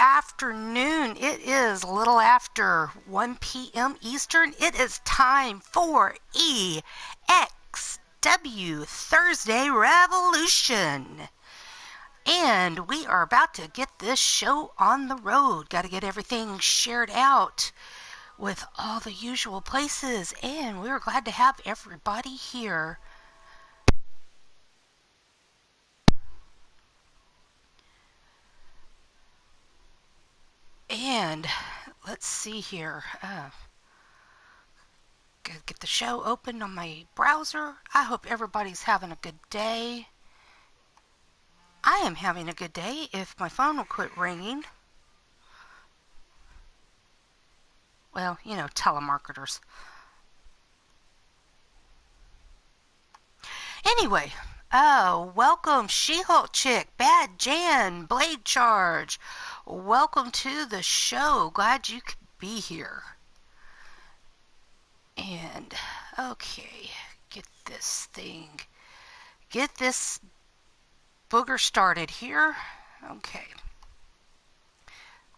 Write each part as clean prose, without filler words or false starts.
afternoon. It is a little after 1 p.m. Eastern. It is time for Exw Thursday Revolution. And we are about to get this show on the road. Got to get everything shared out with all the usual places. And we're glad to have everybody here. And let's see here. Get the show open on my browser. I hope everybody's having a good day. I am having a good day if my phone will quit ringing. Well, you know, telemarketers. Anyway, welcome She-Hulk Chick, Bad Jan, Blade Charge. Welcome to the show. Glad you could be here. And, okay, get this booger started here. Okay.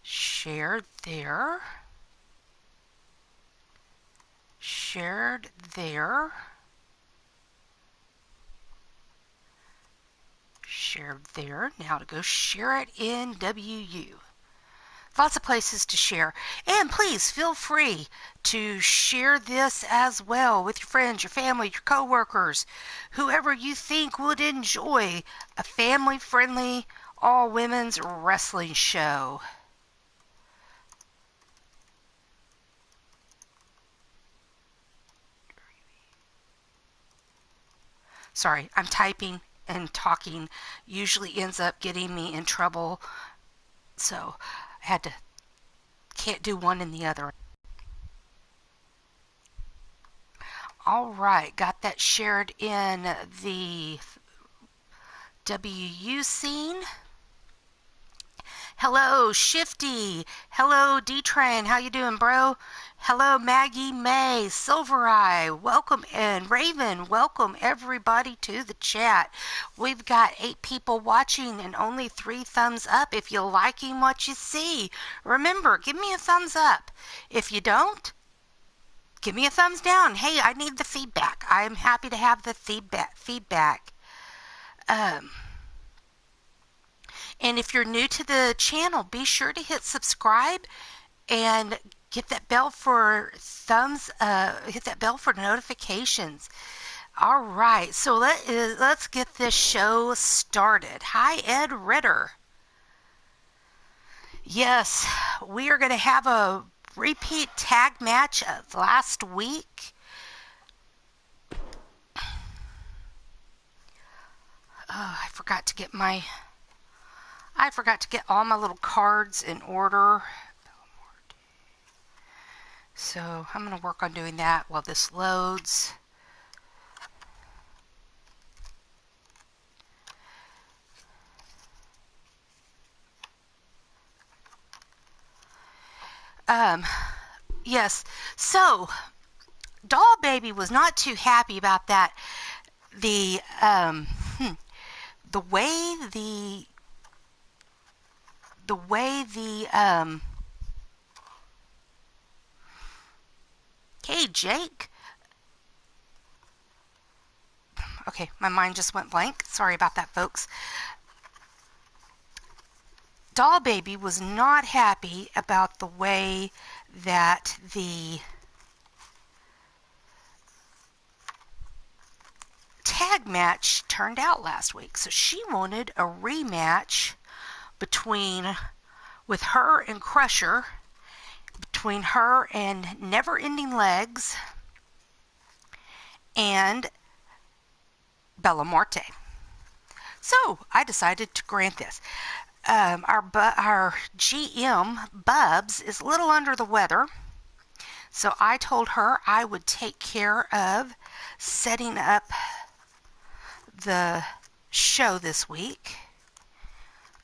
Shared there. Shared there. Shared there. Now to go share it in WU. Lots of places to share. And please feel free to share this as well with your friends, your family, your coworkers, whoever you think would enjoy a family-friendly, all-women's wrestling show. Sorry, I'm typing and talking. Usually ends up getting me in trouble. So can't do one and the other. All right, got that shared in the WU scene. Hello, Shifty. Hello, D-Train. How you doing, bro? Hello, Maggie May, Silver Eye. Welcome, and Raven. Welcome, everybody, to the chat. We've got 8 people watching and only 3 thumbs up. If you're liking what you see, remember, give me a thumbs up. If you don't, give me a thumbs down. Hey, I need the feedback. I'm happy to have the feedback. And if you're new to the channel, be sure to hit subscribe and hit that bell for notifications. All right, so let's get this show started. Hi, Ed Ritter. Yes, we are going to have a repeat tag match of last week. Oh, I forgot to get all my little cards in order. So I'm going to work on doing that while this loads. Yes, so Doll Baby was not too happy about that. The way hey, Jake. Okay, my mind just went blank. Sorry about that, folks. Doll Baby was not happy about the way that the tag match turned out last week. So she wanted a rematch with her and Crusher, between her and Never Ending Legs and Bella Morte. So I decided to grant this. Our GM, Bubs, is a little under the weather. So I told her I would take care of setting up the show this week.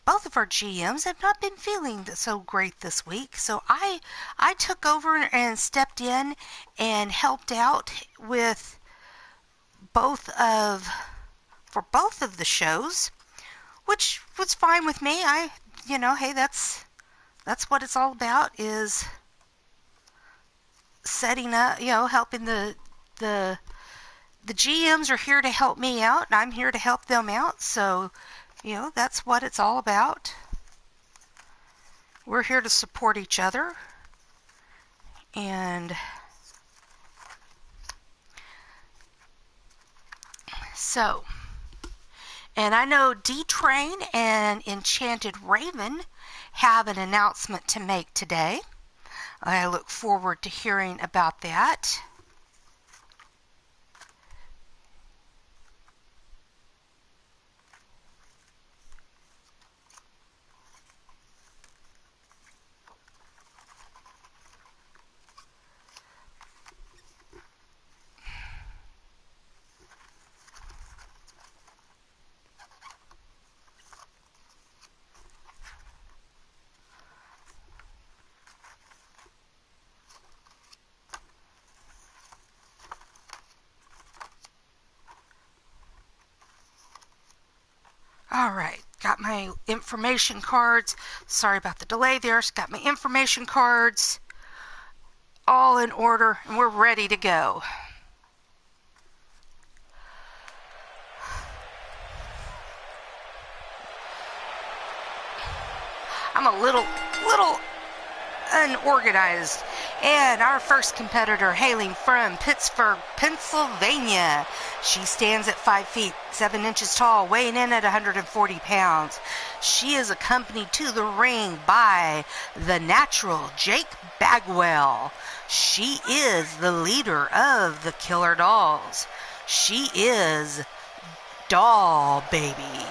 Both of our GMs have not been feeling so great this week. So I took over and stepped in and helped out with both of the shows, which was fine with me. Hey, that's that's what it's all about, is setting up, helping the GMs are here to help me out, and I'm here to help them out. So, that's what it's all about. We're here to support each other. And so, and I know D-Train and Enchanted Raven have an announcement to make today. I look forward to hearing about that. All right, got my information cards. Sorry about the delay there. Got my information cards all in order, and we're ready to go. I'm a little unorganized. And our first competitor, hailing from Pittsburgh, Pennsylvania. She stands at 5 feet 7 inches tall, weighing in at 140 pounds. She is accompanied to the ring by the natural Jake Bagwell. She is the leader of the Killer Dolls. She is Doll Baby.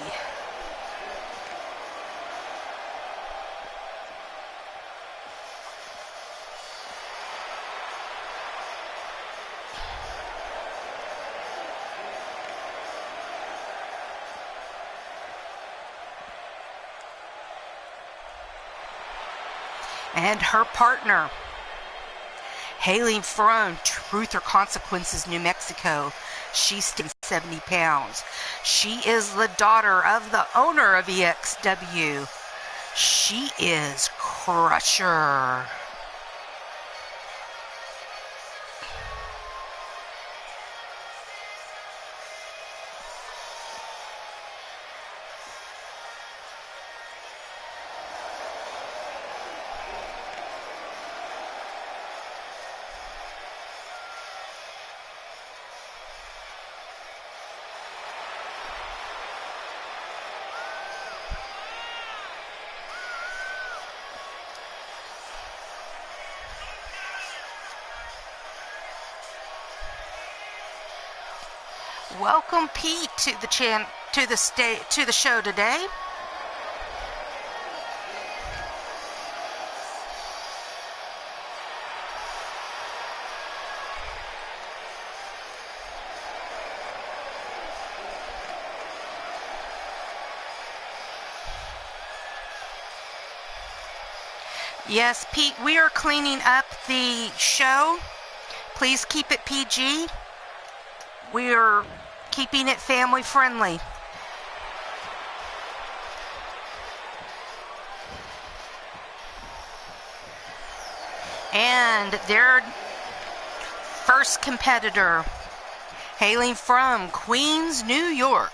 And her partner, hailing from Truth or Consequences, New Mexico. She stands 70 pounds. She is the daughter of the owner of EXW. She is Crusher. Welcome, Pete, to the show today. Yes, Pete, we are cleaning up the show. Please keep it PG. We are keeping it family friendly. And their first competitor, hailing from Queens, New York,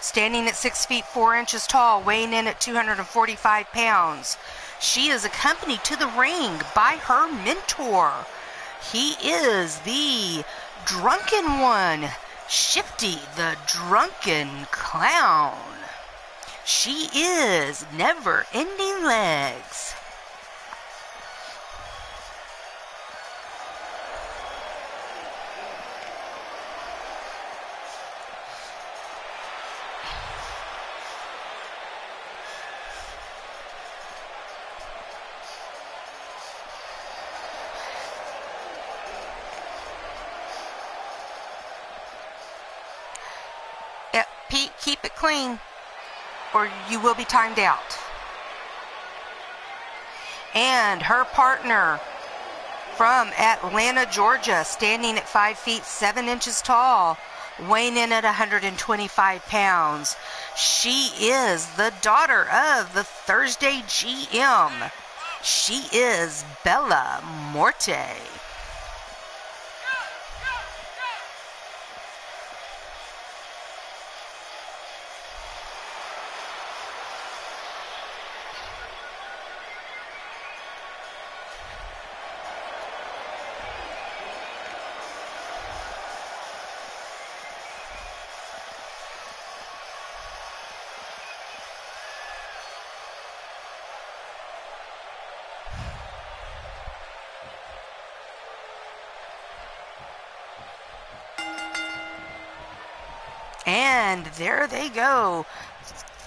standing at 6 feet 4 inches tall, weighing in at 245 pounds. She is accompanied to the ring by her mentor. He is the Drunken One, Shifty the Drunken Clown. She is Never Ending Legs. Pete, keep it clean or you will be timed out. And her partner from Atlanta, Georgia, standing at 5 feet 7 inches tall, weighing in at 125 pounds. She is the daughter of the Thursday GM, She is Bella Morte. And there they go.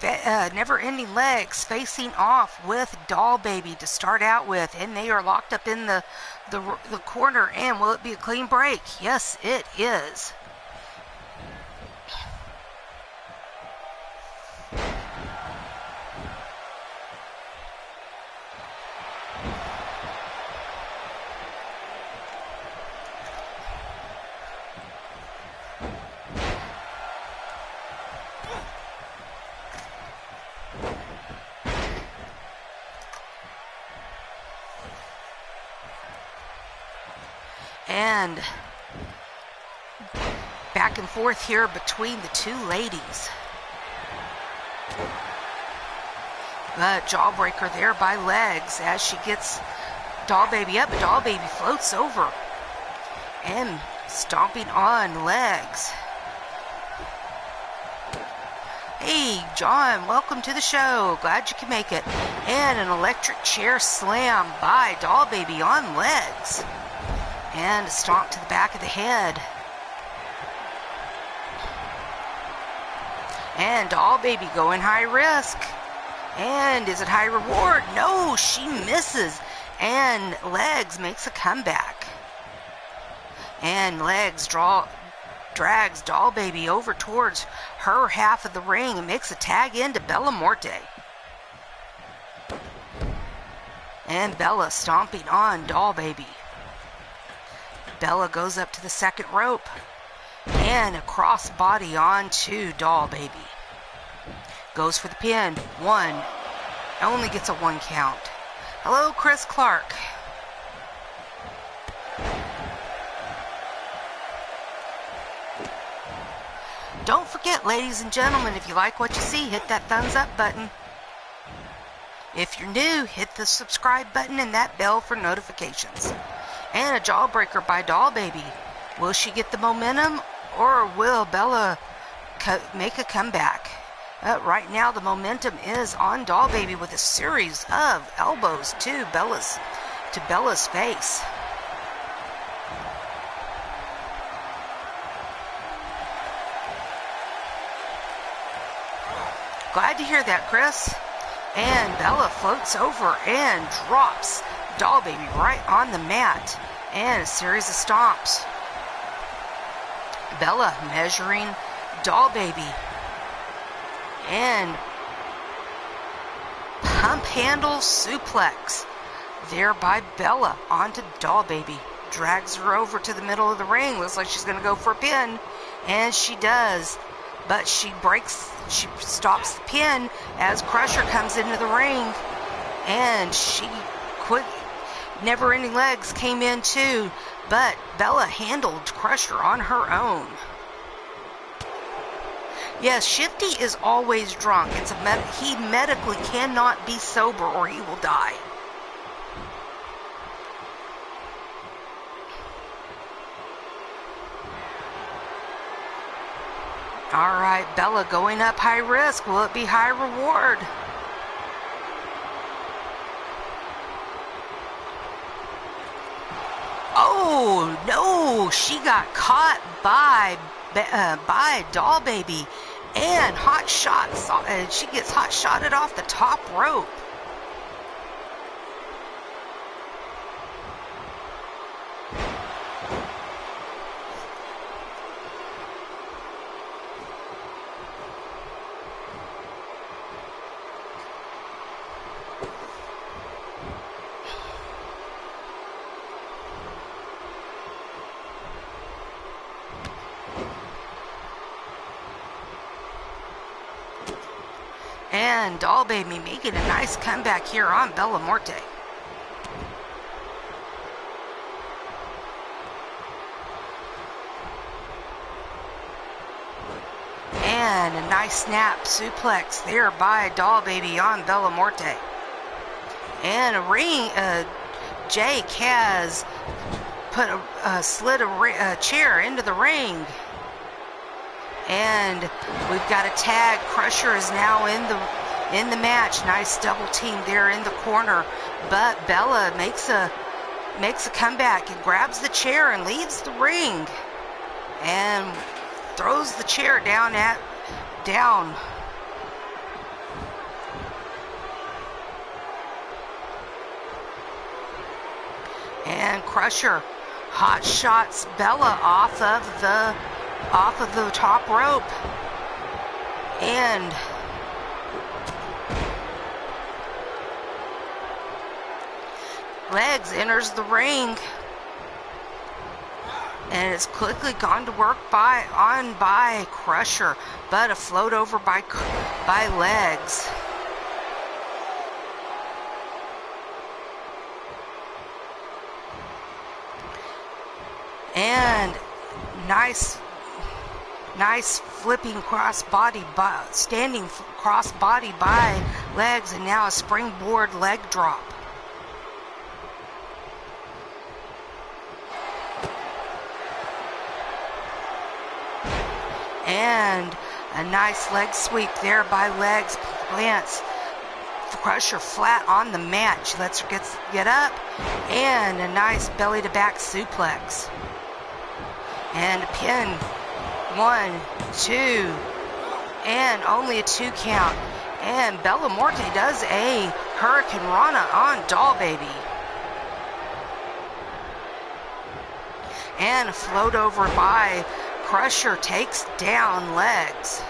Never-ending legs facing off with Doll Baby to start out with, and they are locked up in the corner. And will it be a clean break? Yes, it is. And back and forth here between the two ladies. But Jawbreaker there by legs as she gets Doll Baby up. Doll Baby floats over and stomping on legs. Hey, John, welcome to the show. Glad you can make it. And an electric chair slam by Doll Baby on legs. And a stomp to the back of the head. And Doll Baby going high risk. And is it high reward? No, she misses. And Legs makes a comeback. And Legs drags Doll Baby over towards her half of the ring and makes a tag into Bella Morte. And Bella stomping on Doll Baby. Bella goes up to the second rope and a crossbody onto Doll Baby. Goes for the pin. One. Only gets a 1 count. Hello, Chris Clark. Don't forget, ladies and gentlemen, if you like what you see, hit that thumbs up button. If you're new, hit the subscribe button and that bell for notifications. And a Jawbreaker by Doll Baby. Will she get the momentum, or will Bella make a comeback? Right now, the momentum is on Doll Baby with a series of elbows to Bella's face. Glad to hear that, Chris. And Bella floats over and drops Doll Baby right on the mat. And a series of stomps. Bella measuring Doll Baby. And pump handle suplex there by Bella onto Doll Baby. Drags her over to the middle of the ring. Looks like she's going to go for a pin. And she does. But she stops the pin as Crusher comes into the ring. And she Never-ending Legs came in too. But Bella handled Crusher on her own. Yes, Shifty is always drunk. He medically cannot be sober or he will die. All right, Bella going up high risk. Will it be high reward? Oh, no. She got caught by Doll Baby. And hot shots. She gets hot shotted off the top rope. And Doll Baby making a nice comeback here on Bella Morte. And a nice snap suplex there by Doll Baby on Bella Morte. And Jake has slid a chair into the ring. And we've got a tag. Crusher is now in the match. Nice double team there in the corner. But Bella makes a comeback and grabs the chair and leaves the ring. And throws the chair down. And Crusher hot shots Bella off of the top rope. And Legs enters the ring. And it's quickly gone to work by Crusher, but a float over by Legs. And nice flipping standing cross body by Legs, and now a springboard leg drop. And a nice leg sweep there by Legs. Plants Crusher flat on the mat. She lets her get up. And a nice belly to back suplex. And a pin. 1, 2. And only a 2 count. And Bella Morte does a Hurricane Rana on Doll Baby. And a float over by Crusher takes down Legs.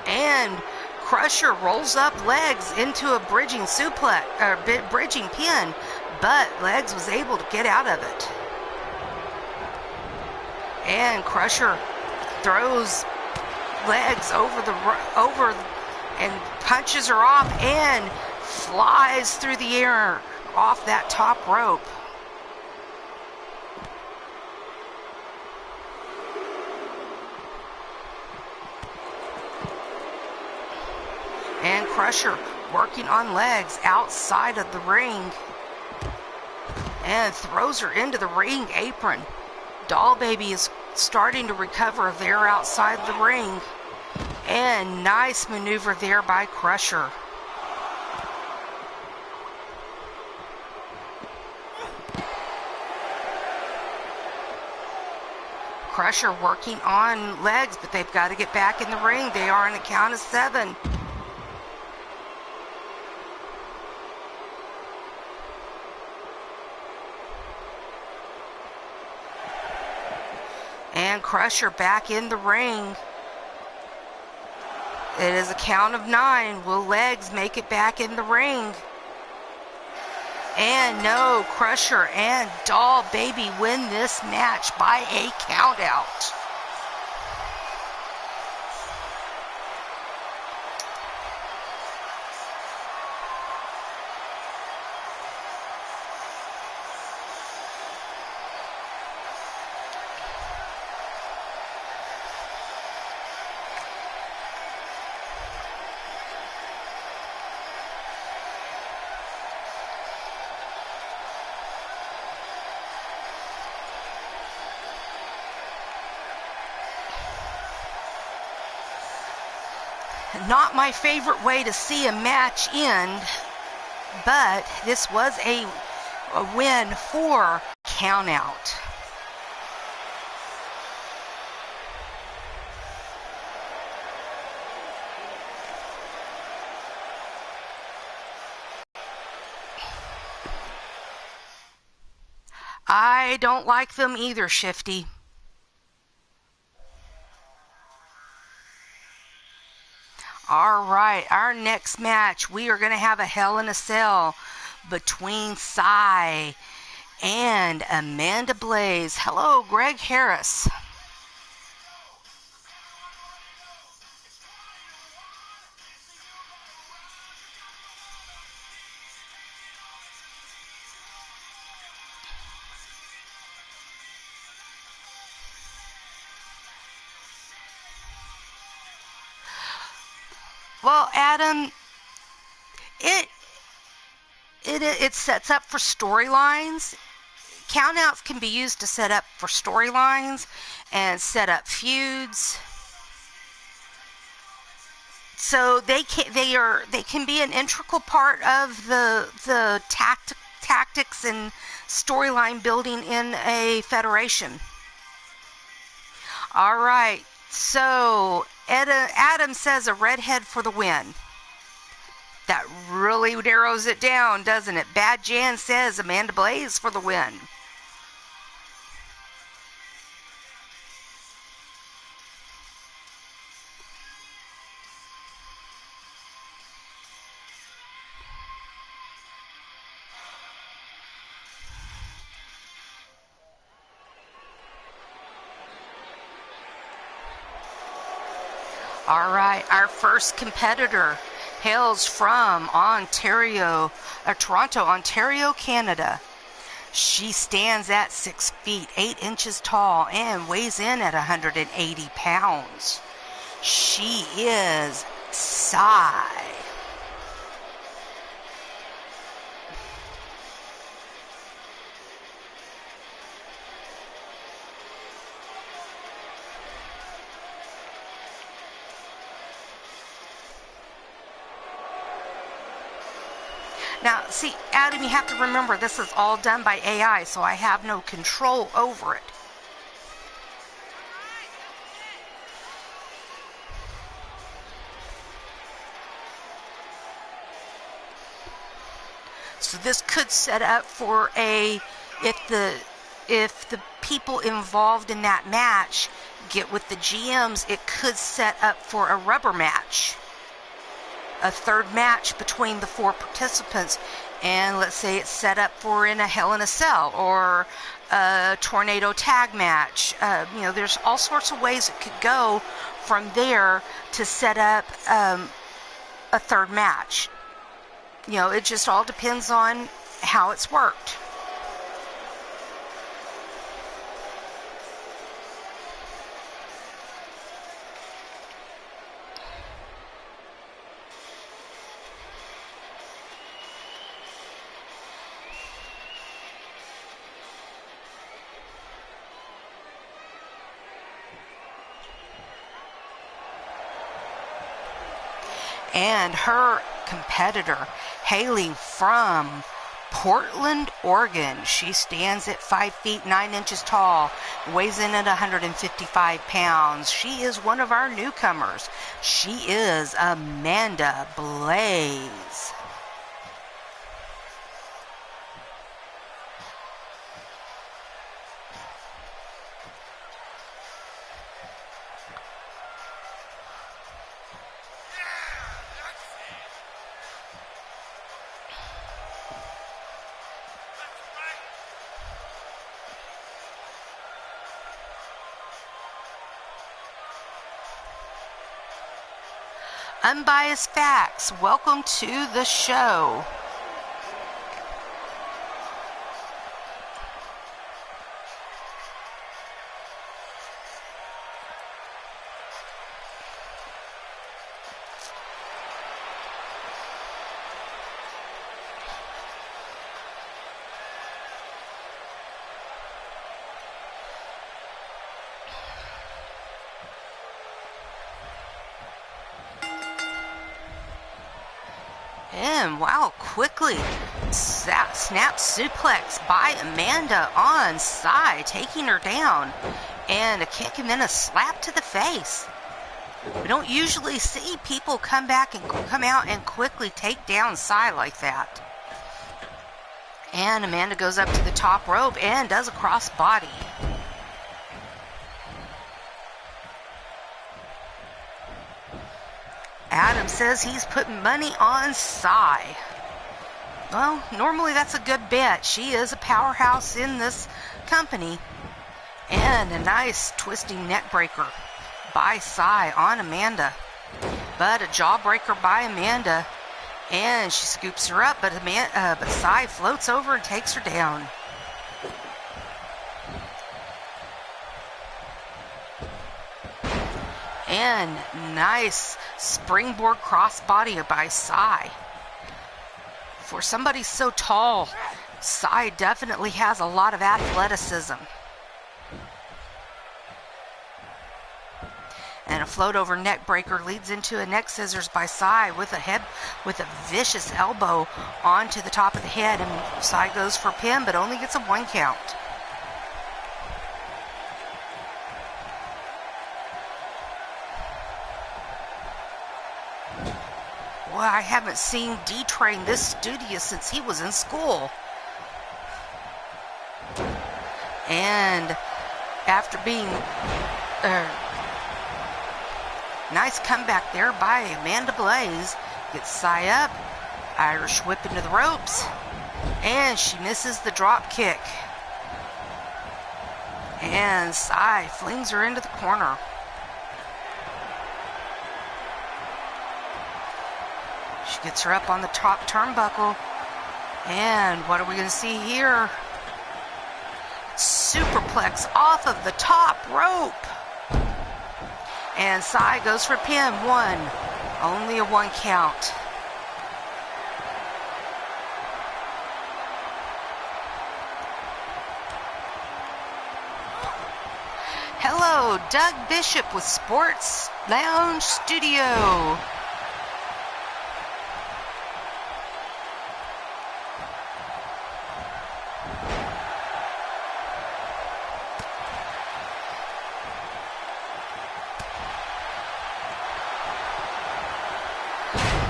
And Crusher rolls up Legs into a bridging pin, but Legs was able to get out of it. And Crusher throws Legs over and punches her off and flies through the air off that top rope. And Crusher working on Legs outside of the ring and throws her into the ring apron. Doll Baby is starting to recover there outside the ring. And nice maneuver there by Crusher. Crusher working on Legs, but they've got to get back in the ring. They are on a count of 7. And Crusher back in the ring. It is a count of 9. Will Legs make it back in the ring? And no, Crusher and Doll Baby win this match by a count out. Not my favorite way to see a match end, but this was a win for count out. I don't like them either, Shifty. All right, our next match, we are going to have a Hell in a Cell between Cy and Amanda Blaze. Hello, Greg Harris. Well, Adam, it sets up for storylines. Countouts can be used to set up for storylines and set up feuds. So they can be an integral part of the tactics and storyline building in a federation. All right. So Adam says a redhead for the win. That really narrows it down, doesn't it? Bad Jan says Amanda Blaze for the win. All right, our first competitor hails from Toronto, Ontario, Canada. She stands at 6 feet 8 inches tall and weighs in at 180 pounds. She is Psy. Now, see, Adam, you have to remember this is all done by AI, so I have no control over it. So this could set up for if the people involved in that match get with the GMs, it could set up for a rubber match. A third match between the 4 participants, and let's say it's set up for in a Hell in a Cell or a tornado tag match. There's all sorts of ways it could go from there to set up a third match. It just all depends on how it's worked. And her competitor, hailing from Portland, Oregon. She stands at 5 feet 9 inches tall, weighs in at 155 pounds. She is one of our newcomers. She is Amanda Blaze. Unbiased Facts, welcome to the show. And wow, quickly snap suplex by Amanda on Psy, taking her down, and a kick and then a slap to the face. We don't usually see people come out and quickly take down Psy like that. And Amanda goes up to the top rope and does a cross body. Adam says he's putting money on Psy. Well, normally that's a good bet. She is a powerhouse in this company. And a nice twisting neck breaker by Psy on Amanda. But a jawbreaker by Amanda. And she scoops her up, but Psy floats over and takes her down. And nice springboard crossbody by Sai. For somebody so tall, Sai definitely has a lot of athleticism. And a float over neck breaker leads into a neck scissors by Sai with a vicious elbow onto the top of the head, and Sai goes for pin but only gets a 1 count. Boy, I haven't seen D-Train this studious since he was in school. And after being nice comeback there by Amanda Blaised, gets Sai up, Irish whip into the ropes, and she misses the drop kick. And Sai flings her into the corner. She gets her up on the top turnbuckle. And what are we going to see here? Superplex off of the top rope. And Sai goes for pin. 1. Only a 1 count. Hello, Doug Bishop with Sports Lounge Studio.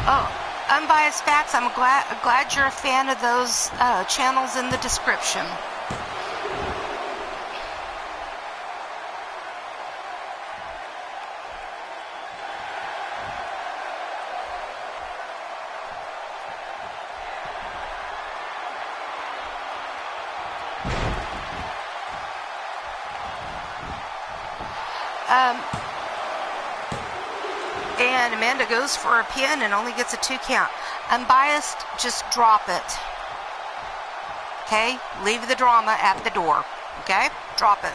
Oh, Unbiased Facts, I'm glad you're a fan of those channels in the description. And Amanda goes for a pin and only gets a 2 count. Unbiased, just drop it. Okay? Leave the drama at the door. Okay? Drop it.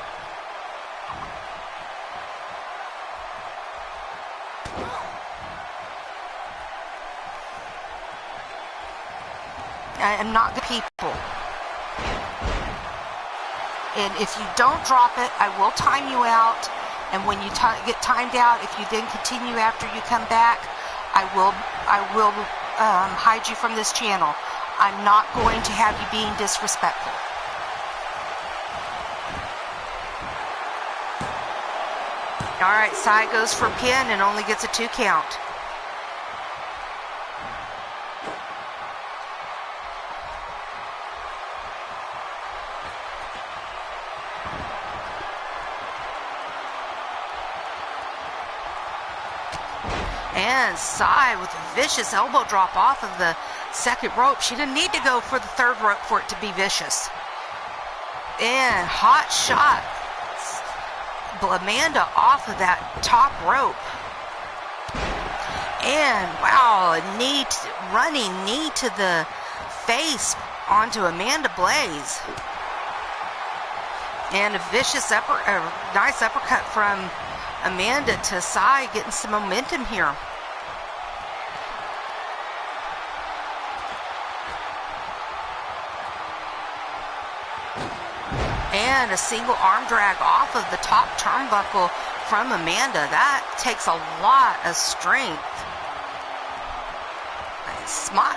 I am not the people. And if you don't drop it, I will time you out. And when you get timed out, if you then continue after you come back, I will hide you from this channel. I'm not going to have you being disrespectful. All right, Sai goes for pin and only gets a 2 count. And Sai with a vicious elbow drop off of the second rope. She didn't need to go for the third rope for it to be vicious. And hot shot. Amanda off of that top rope. And wow, a running knee to the face onto Amanda Blaised. And a vicious nice uppercut from Amanda to Sai, getting some momentum here. And a single arm drag off of the top turnbuckle from Amanda. That takes a lot of strength.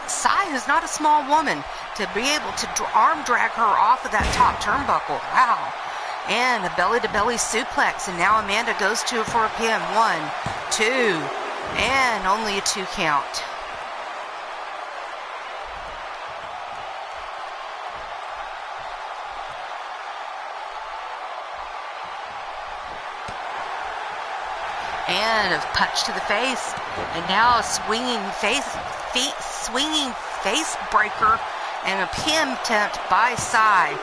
Sai is not a small woman to be able to arm drag her off of that top turnbuckle. Wow. And a belly-to-belly suplex. And now Amanda goes to her for a pin. 1, 2, and only a 2 count. And a punch to the face. And now a swinging face breaker and a pin attempt by Sai.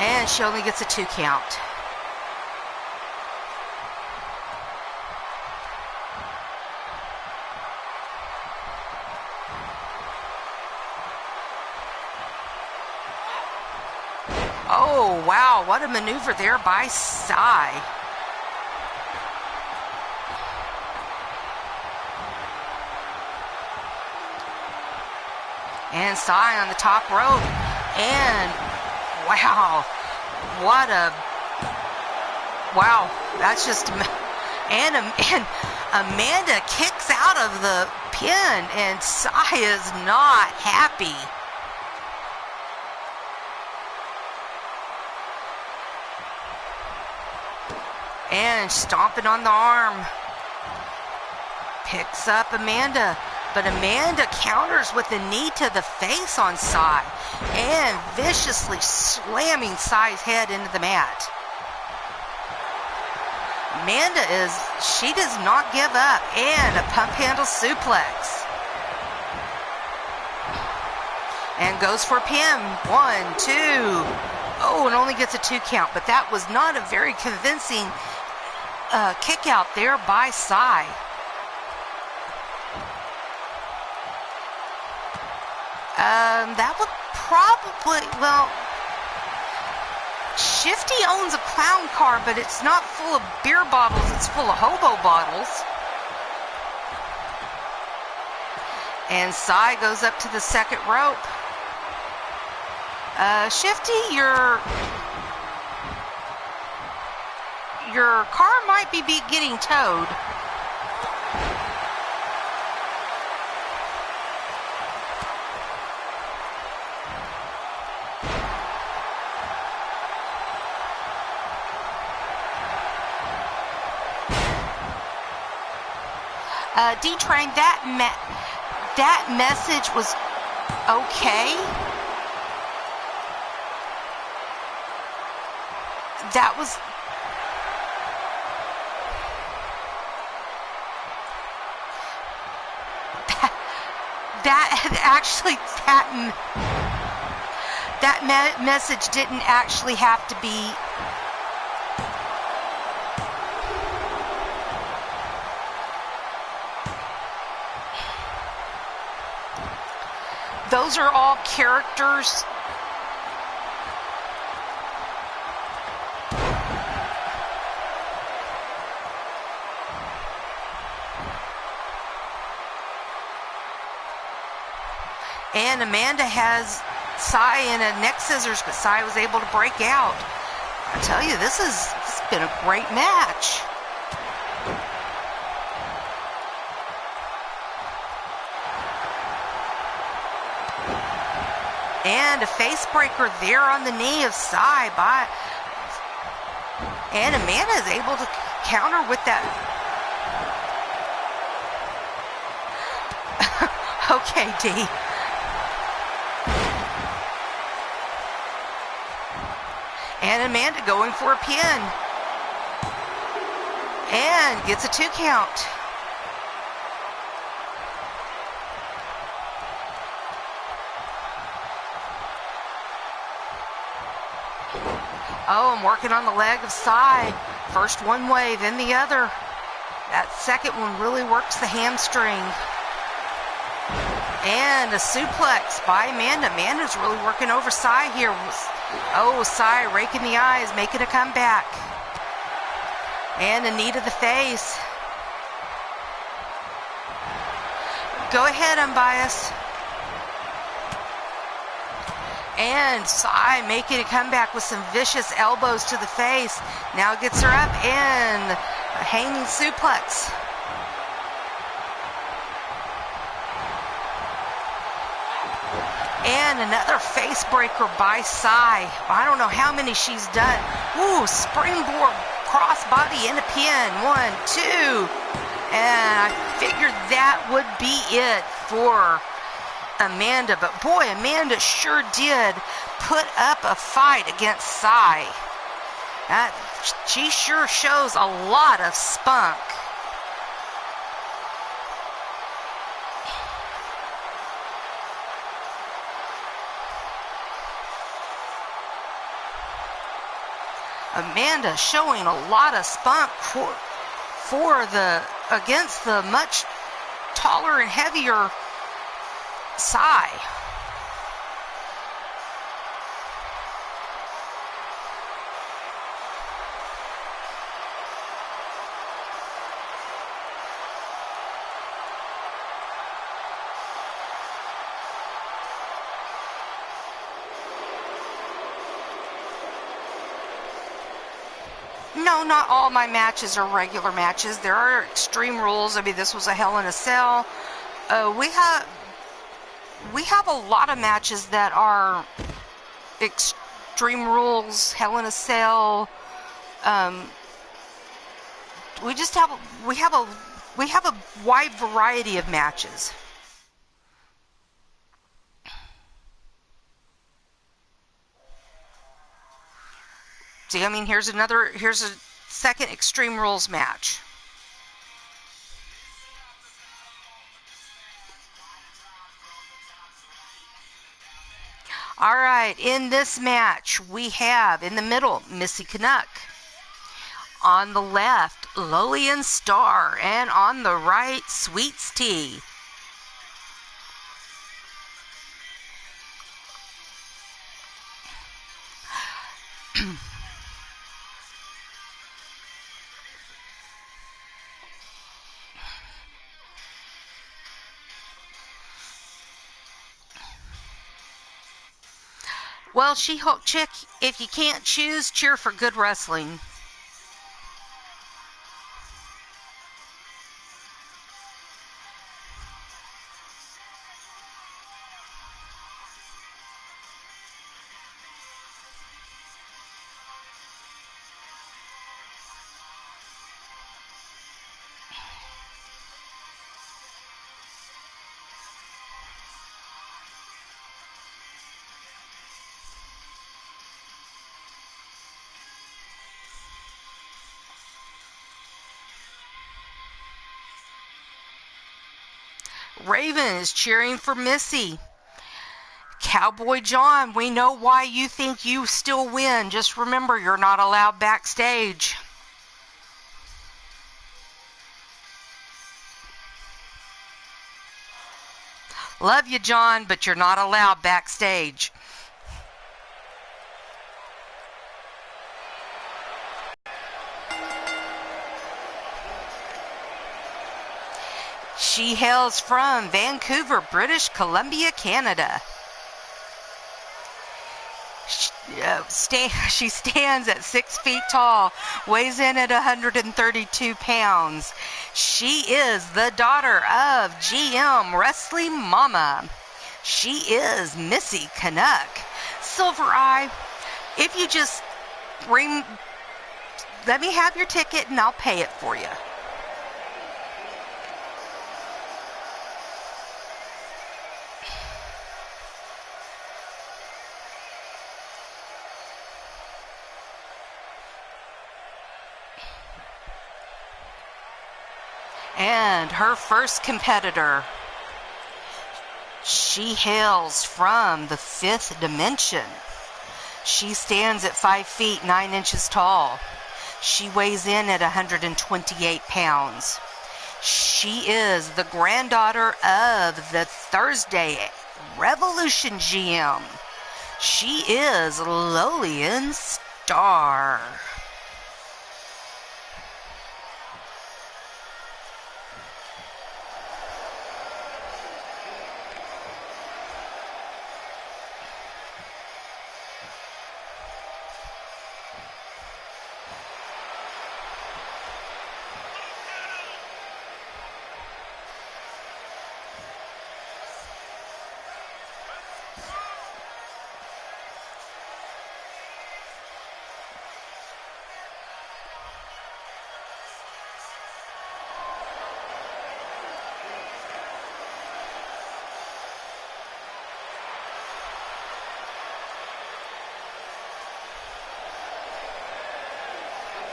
And she only gets a 2 count. Oh, wow. What a maneuver there by Sai. And Sai on the top rope. And wow, wow, that's just, and Amanda kicks out of the pin, and Sai is not happy. And stomping on the arm. Picks up Amanda, but Amanda counters with a knee to the face on Sai, and viciously slamming Sai's head into the mat. Amanda she does not give up, and a pump handle suplex. And goes for a pin. 1, 2. Oh, and only gets a 2 count, but that was not a very convincing kick out there by Sai. That would probably, well, Shifty owns a clown car, but it's not full of beer bottles, it's full of hobo bottles. And Sai goes up to the second rope. Shifty, your car might be getting towed. D-Train, that message was okay. That was that message didn't actually have to be. Those are all characters. And Amanda has Sai in a neck scissors, but Sai was able to break out. I tell you, this has been a great match. And a face breaker there on the knee of Sai and Amanda is able to counter with that. Okay, D. And Amanda going for a pin. And gets a 2 count. Oh, I'm working on the leg of Sai. First one way, then the other. That second one really works the hamstring. And a suplex by Amanda. Amanda's really working over Sai here. Oh, Sai raking the eyes, making a comeback. And a knee to the face. Go ahead, unbiased. And Sai making a comeback with some vicious elbows to the face. Now gets her up and a hanging suplex. And another face breaker by Sai. I don't know how many she's done. Ooh, springboard crossbody in a pin. 1, 2. And I figured that would be it for Amanda, but boy, Amanda sure did put up a fight against Sai. She sure shows a lot of spunk. Amanda showing a lot of spunk against the much taller and heavier Sai. no, not all my matches are regular matches. There are Extreme Rules. I mean, this was a Hell in a Cell. We have a lot of matches that are Extreme Rules, Hell in a Cell. We have a wide variety of matches. See, I mean, here's a second Extreme Rules match. All right, in this match, we have in the middle, Missy Canuck. On the left, Lolian Star. And on the right, Sweets Tea. Well, She-Hulk Chick, if you can't choose, cheer for good wrestling. Raven is cheering for Missy. Cowboy Jon, we know why you think you still win. Just remember, you're not allowed backstage. Love you, John, but you're not allowed backstage. She hails from Vancouver, British Columbia, Canada. She stands at 6 feet tall, weighs in at 132 pounds. She is the daughter of GM Wrestling Mama. She is Missy Canuck. Silver Eye, if you just let me have your ticket and I'll pay it for you. And her first competitor, she hails from the 5th dimension. She stands at 5 feet 9 inches tall. She weighs in at 128 pounds. She is the granddaughter of the Thursdar Revolution GM. She is Lolian Star.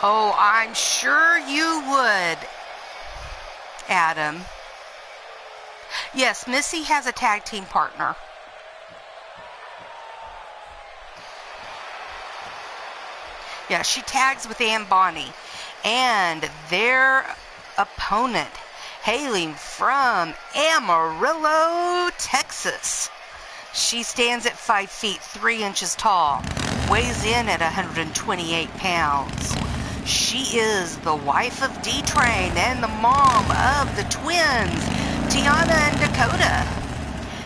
Oh, I'm sure you would, Adam. Yes, Missy has a tag team partner. Yeah, she tags with Ann Bonnie. And their opponent, hailing from Amarillo, Texas. She stands at 5 feet 3 inches tall, weighs in at 128 pounds. She is the wife of D-Train and the mom of the twins, Tiana and Dakota.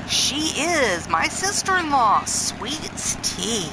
She is my sister-in-law, Sweets Tea.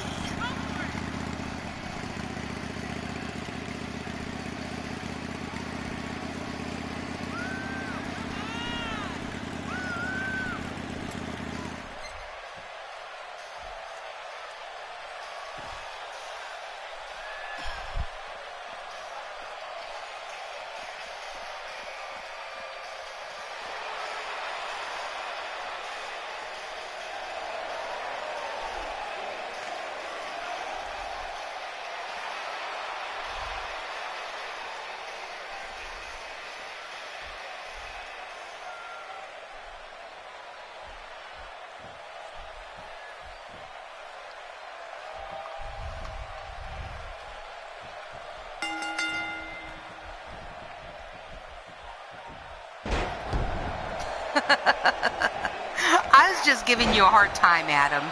I was just giving you a hard time, Adam.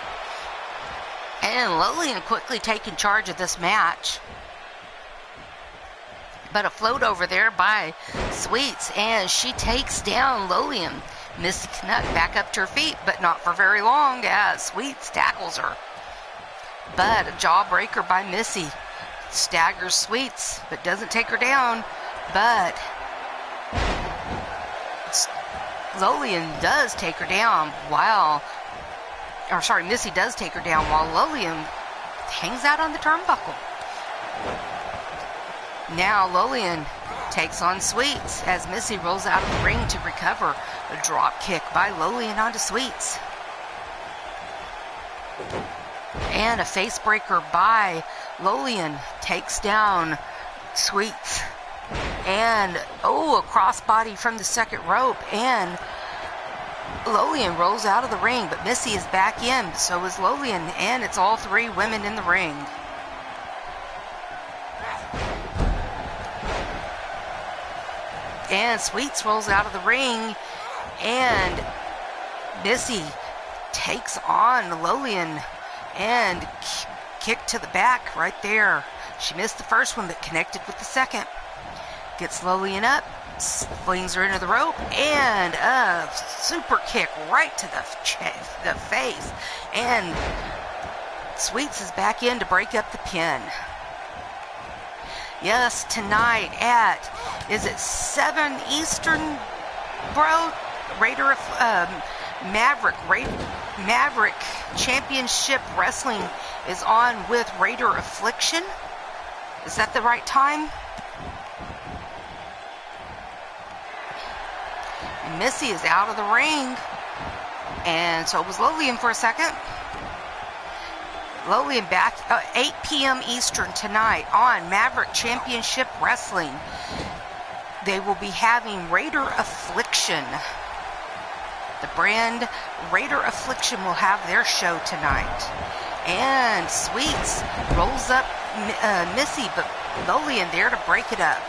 And Lillian quickly taking charge of this match. But a float over there by Sweets, and she takes down Lillian. Missy Canuck back up to her feet, but not for very long as Sweets tackles her. But a jawbreaker by Missy staggers Sweets, but doesn't take her down. But Lillian does take her down Missy does take her down while Lillian hangs out on the turnbuckle. Now Lillian takes on Sweets as Missy rolls out of the ring to recover. A drop kick by Lillian onto Sweets. And a face breaker by Lillian takes down Sweets. And, a crossbody from the second rope. And Lillian rolls out of the ring, but Missy is back in. So is Lillian, and it's all three women in the ring. And Sweets rolls out of the ring, and Missy takes on Lillian and kick to the back right there. She missed the first one but connected with the second. Gets Lillian up, flings her into the rope, and a super kick right to the face. And Sweets is back in to break up the pin. Yes, tonight at, is it 7 Eastern, bro? Maverick Championship Wrestling is on with Raider Affliction. Is that the right time? And Missy is out of the ring. And so was Lillian for a second. Lillian back 8 p.m. Eastern tonight on Maverick Championship Wrestling. They will be having Raider Affliction. The brand Raider Affliction will have their show tonight. And Sweets rolls up Missy, but Lillian there to break it up.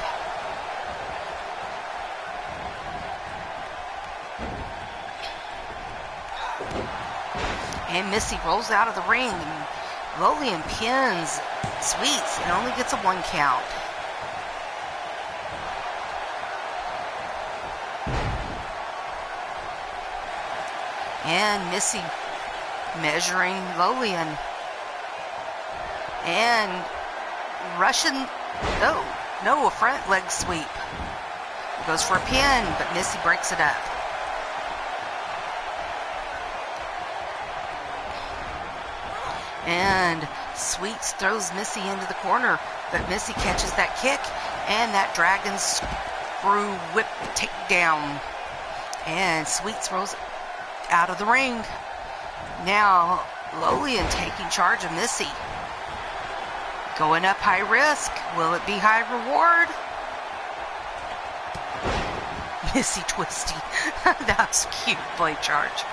And Missy rolls out of the ring. Lillian pins Sweets and only gets a 1 count. And Missy measuring Lillian. And Russian, a front leg sweep. Goes for a pin, but Missy breaks it up. And Sweets throws Missy into the corner, but Missy catches that kick and that dragon screw whip takedown. And Sweets rolls out of the ring. Now Lillian taking charge of Missy. Going up high risk. Will it be high reward? Missy Twisty. That was cute, blade charge.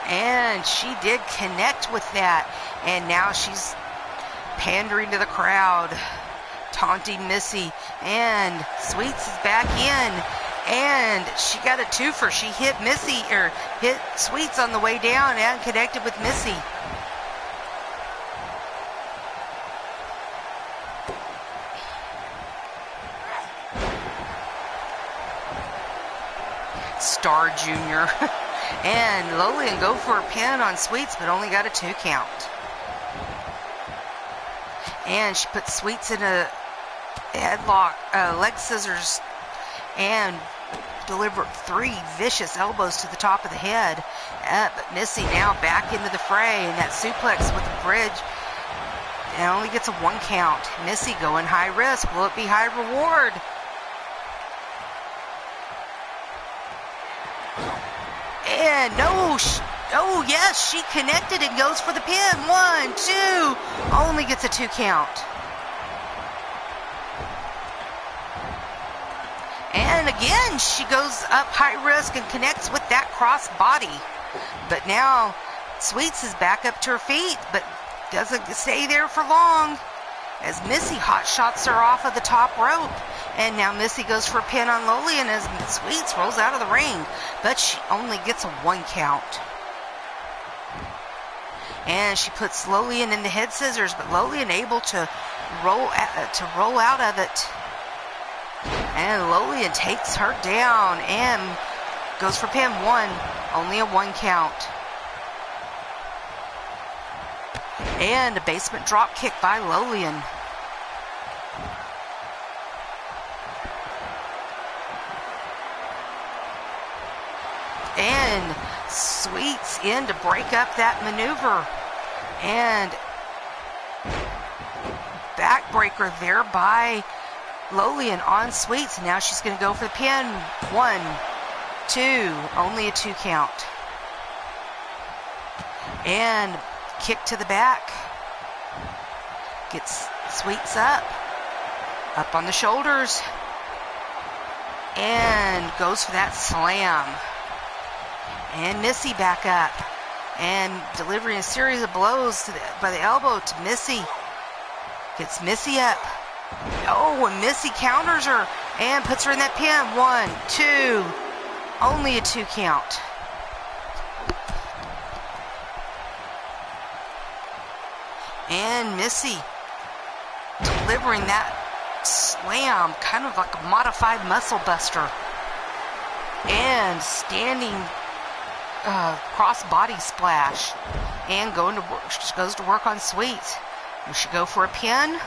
And she did connect with that. And now she's pandering to the crowd, taunting Missy. And Sweets is back in. And she got a twofer. She hit Sweets on the way down and connected with Missy. Star Jr. And Lillian go for a pin on Sweets, but only got a 2 count. And she puts Sweets in a headlock, leg scissors, and delivered 3 vicious elbows to the top of the head. But Missy now back into the fray, and that suplex with the bridge, and only gets a 1 count. Missy going high risk. Will it be high reward? And yes, she connected and goes for the pin. 1, 2, only gets a 2 count. And again, she goes up high risk and connects with that cross body. But now Sweets is back up to her feet, but doesn't stay there for long, as Missy hot shots her off of the top rope. And now Missy goes for a pin on Lolian as Sweets rolls out of the ring, but she only gets a 1 count. And she puts Lolian in the head scissors, but Lolian able to roll out of it. And Lolian takes her down and goes for pin 1, only a 1 count. And a basement drop kick by Lolian. And Sweets in to break up that maneuver. And backbreaker there by Lolian on Sweets. Now she's going to go for the pin. 1, 2, only a 2 count. And kick to the back. Gets Sweets up on the shoulders. And goes for that slam. And Missy back up. And delivering a series of blows by the elbow to Missy. Gets Missy up. Oh, and Missy counters her and puts her in that pin. 1, 2, only a 2 count. And Missy delivering that slam, kind of like a modified muscle buster. And standing cross body splash. And she goes to work on Sweets. Will she go for a pin?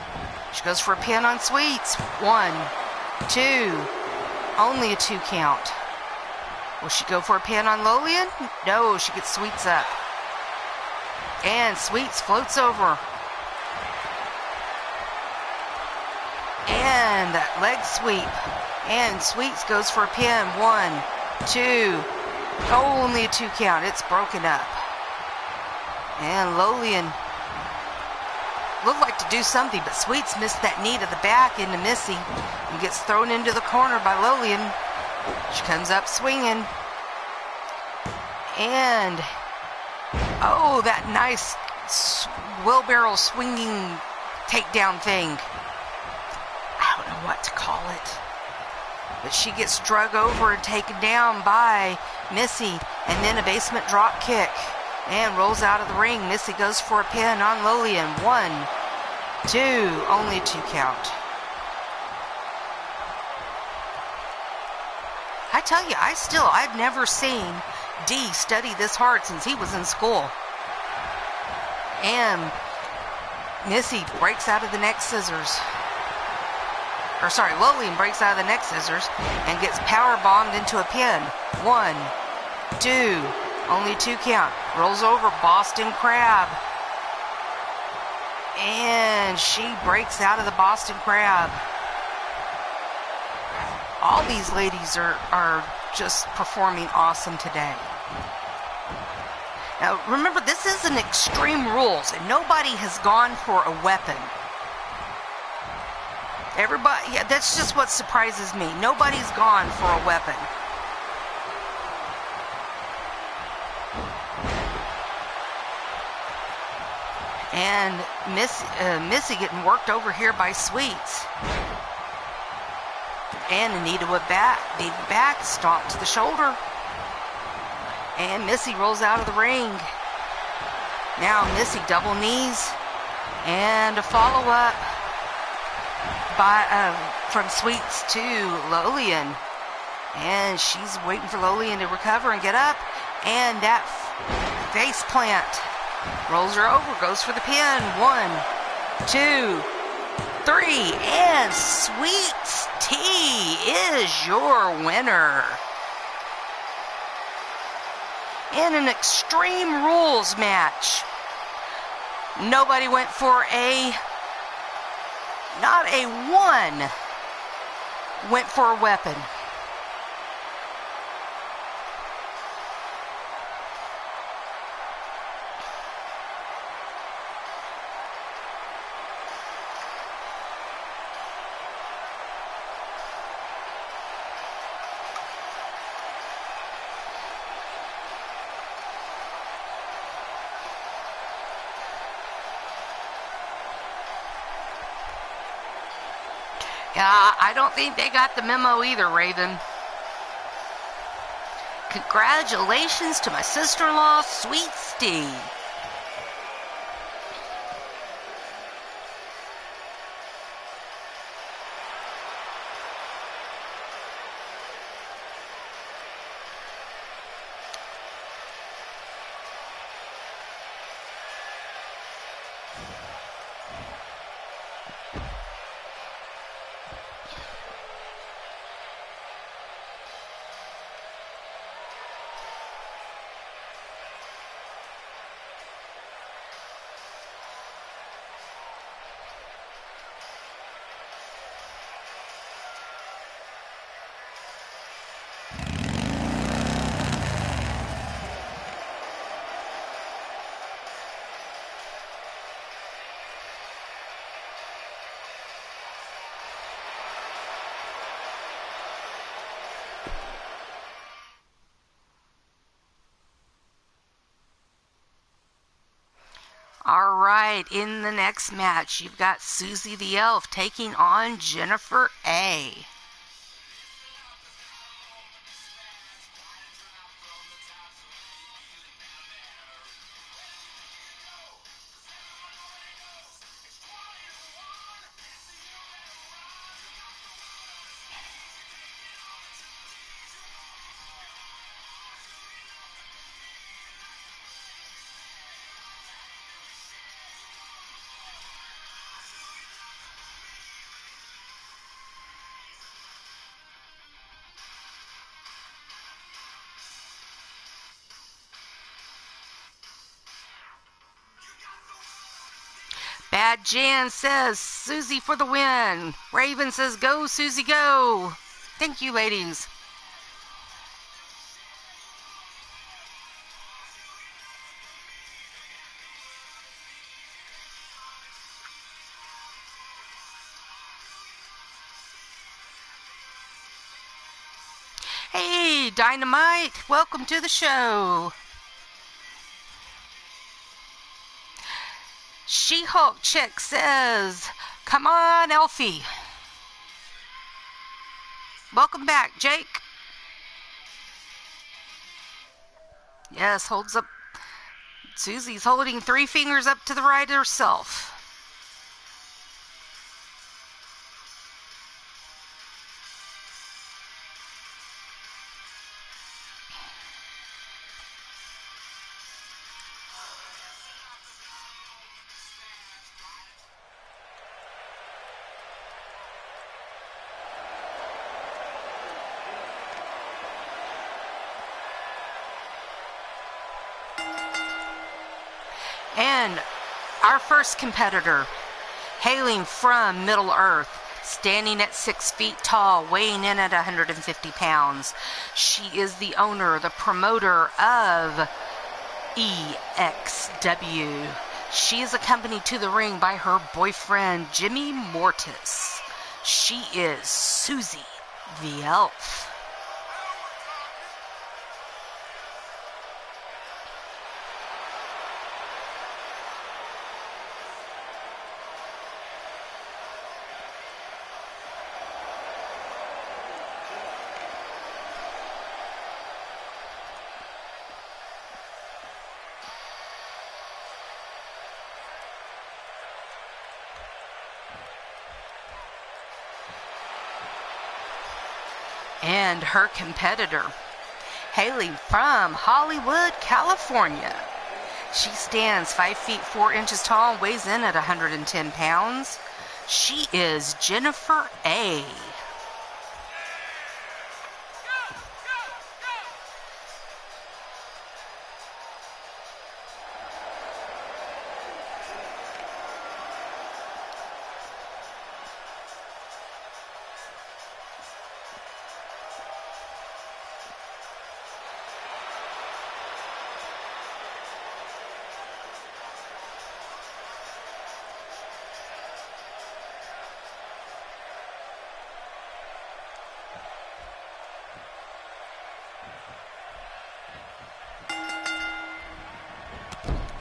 She goes for a pin on Sweets. 1, 2, only a 2 count. Will she go for a pin on Lolian? No, she gets Sweets up. And Sweets floats over. And that leg sweep. And Sweets goes for a pin. 1, 2, only a 2 count. It's broken up. And Lolian looked like to do something, but Sweets missed that knee to the back into Missy and gets thrown into the corner by Lolian. She comes up swinging. And, oh, that nice wheelbarrow swinging takedown thing. I don't know what to call it. But she gets drug over and taken down by Missy. And then a basement drop kick. And rolls out of the ring. Missy goes for a pin on Lolian. 1, 2, only a 2 count. I tell you, I've never seen D study this hard since he was in school. And Missy breaks out of the neck scissors. Lolian breaks out of the neck scissors and gets power bombed into a pin. 1, 2, only 2 count. Rolls over Boston Crab. And she breaks out of the Boston Crab. All these ladies are just performing awesome today. Now remember, this is an Extreme Rules and nobody has gone for a weapon. Everybody, yeah, that's just what surprises me. Nobody's gone for a weapon. And Missy getting worked over here by Sweets. And Anita with back, stomp to the shoulder. And Missy rolls out of the ring. Now Missy double knees. And a follow-up from Sweets to Lolian. And she's waiting for Lolian to recover and get up. And that face plant. Rolls her over, goes for the pin. 1, 2, 3, and Sweets T is your winner. In an Extreme Rules match, nobody went for not a one, went for a weapon. Yeah, I don't think they got the memo either, Raven. Congratulations to my sister-in-law, Sweet Steve. All right, in the next match, you've got Susie the Elf taking on Jennifer A. Bad Jan says, Susie for the win. Raven says, go, Susie, go. Thank you, ladies. Hey, Dynamite, welcome to the show. She-Hulk Chick says, come on, Elfie. Welcome back, Jake. Yes, holds up. Susie's holding 3 fingers up to the right herself. And our first competitor, hailing from Middle Earth, standing at 6 feet tall, weighing in at 150 pounds. She is the owner, the promoter of EXW. She is accompanied to the ring by her boyfriend, Jimmy Mortis. She is Susie the Elf. And her competitor, hailing from Hollywood, California. She stands 5 feet 4 inches tall and weighs in at 110 pounds. She is Jennifer A.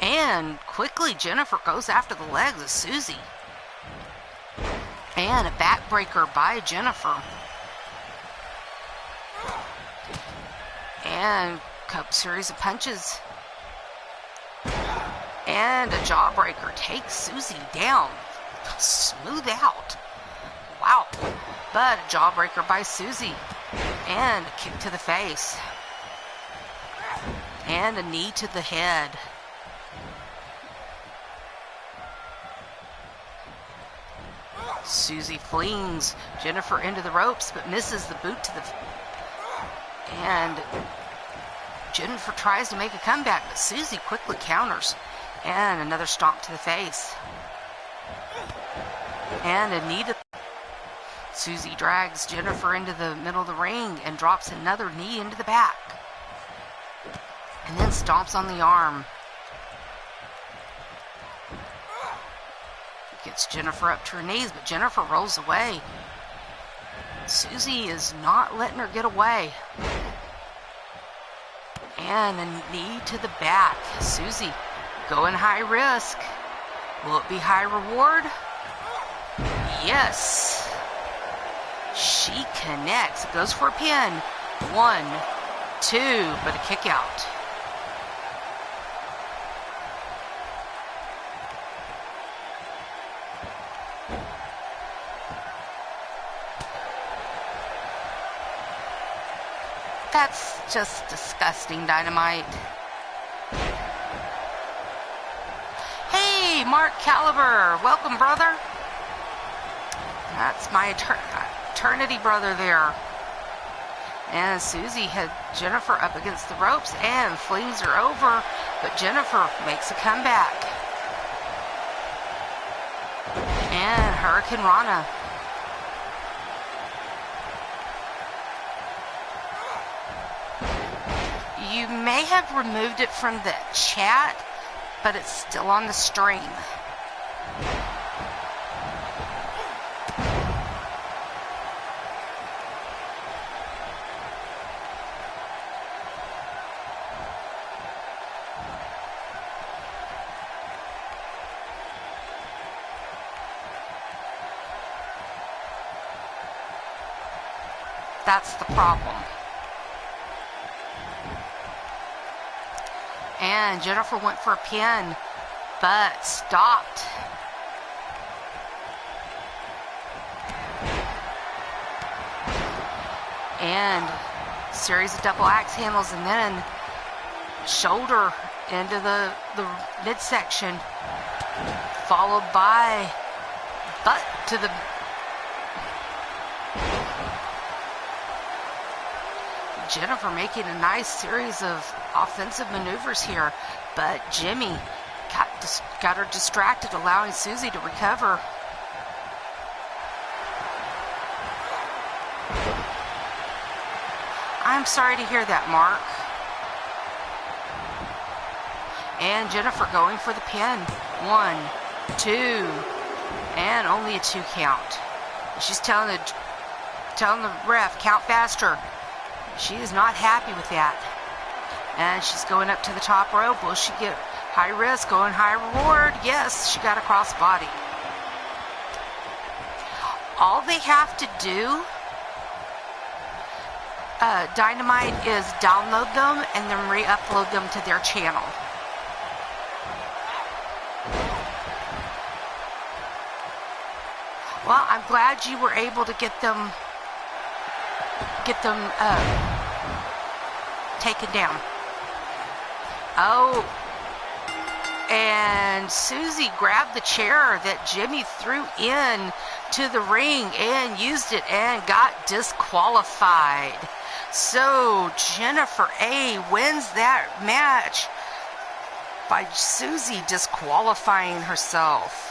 And quickly, Jennifer goes after the legs of Susie. And a backbreaker by Jennifer. And a series of punches. And a jawbreaker takes Susie down. Smooth out. Wow. But a jawbreaker by Susie. And a kick to the face. And a knee to the head. Susie flings Jennifer into the ropes, but misses the boot to the... And Jennifer tries to make a comeback, but Susie quickly counters. And another stomp to the face. And a knee to... Susie drags Jennifer into the middle of the ring and drops another knee into the back. And then stomps on the arm. Gets Jennifer up to her knees, but Jennifer rolls away. Susie is not letting her get away. And a knee to the back. Susie going high risk. Will it be high reward? Yes. She connects. Goes for a pin. 1, 2, but a kick out. That's just disgusting, Dynamite. Hey, Mark Caliber. Welcome, brother. That's my eternity brother there. And Susie had Jennifer up against the ropes and flings her over, but Jennifer makes a comeback. And Hurricane Rana. You may have removed it from the chat, but it's still on the stream. That's the problem. And Jennifer went for a pin, but stopped. And series of double axe handles, and then shoulder into the midsection, followed by butt to the... Jennifer making a nice series of offensive maneuvers here, but Jimmy got her distracted, allowing Susie to recover. I'm sorry to hear that, Mark. And Jennifer going for the pin. 1, 2, and only a 2 count. She's telling the ref, count faster. She is not happy with that. And she's going up to the top rope. Will she get high risk, going high reward? Yes, she got a crossbody. All they have to do, Dynamite, is download them and then re-upload them to their channel. Well, I'm glad you were able to get them taken down. Oh, and Susie grabbed the chair that Jimmy threw in to the ring and used it and got disqualified. So Jennifer A wins that match by Susie disqualifying herself.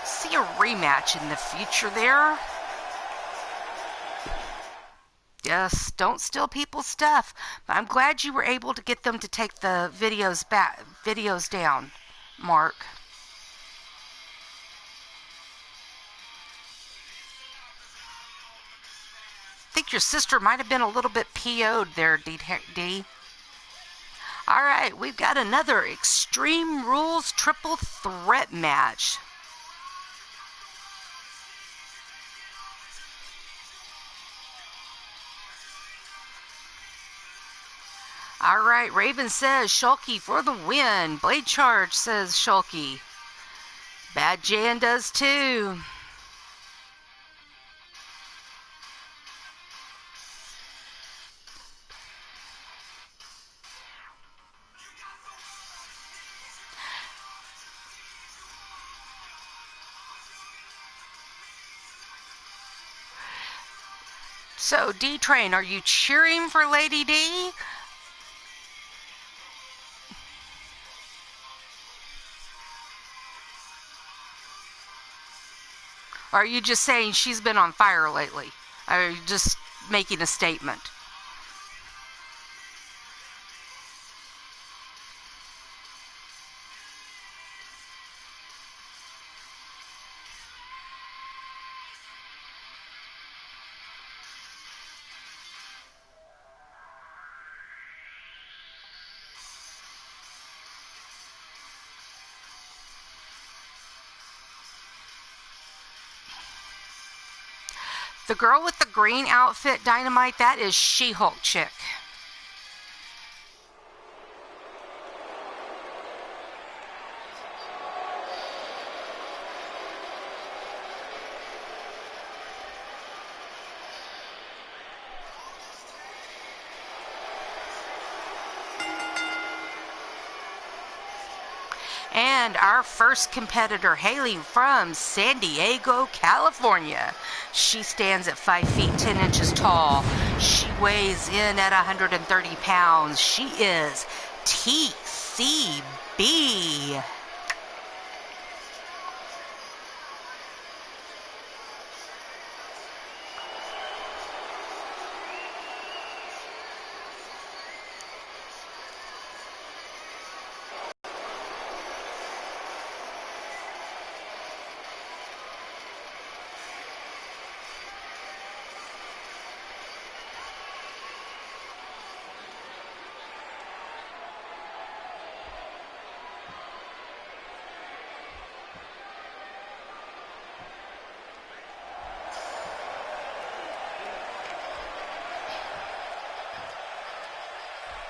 See a rematch in the future there. Yes, don't steal people's stuff. But I'm glad you were able to get them to take the videos down, Mark. I think your sister might have been a little bit PO'd there, D. All right, we've got another Extreme Rules triple threat match. All right, Raven says Shulky for the win. Blade Charge says Shulky. Bad Jan does too. So, D-Train, are you cheering for Lady D? Or are you just saying she's been on fire lately? Or are you just making a statement? The girl with the green outfit, Dynamite, that is She-Hulk chick. And our first competitor, hailing from San Diego, California. She stands at 5 feet 10 inches tall. She weighs in at 130 pounds. She is TCB.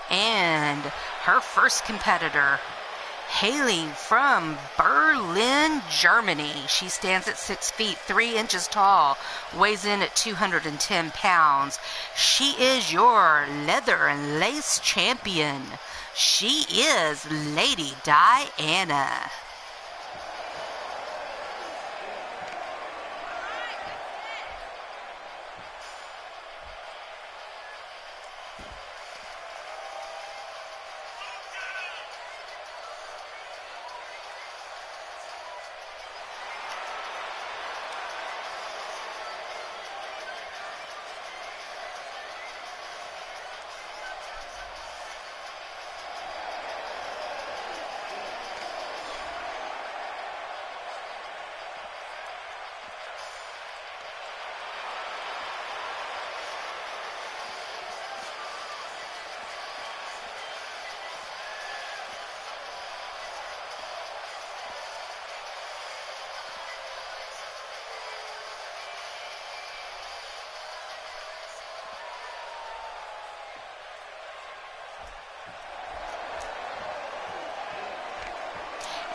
And her first competitor, hailing from Berlin, Germany. She stands at 6 feet 3 inches tall, weighs in at 210 pounds. She is your leather and lace champion. She is Lady Diana.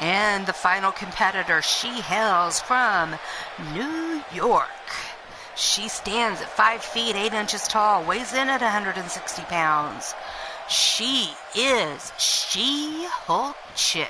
And the final competitor, she hails from New York. She stands at 5 feet 8 inches tall, weighs in at 160 pounds. She is She-Hulk Chick.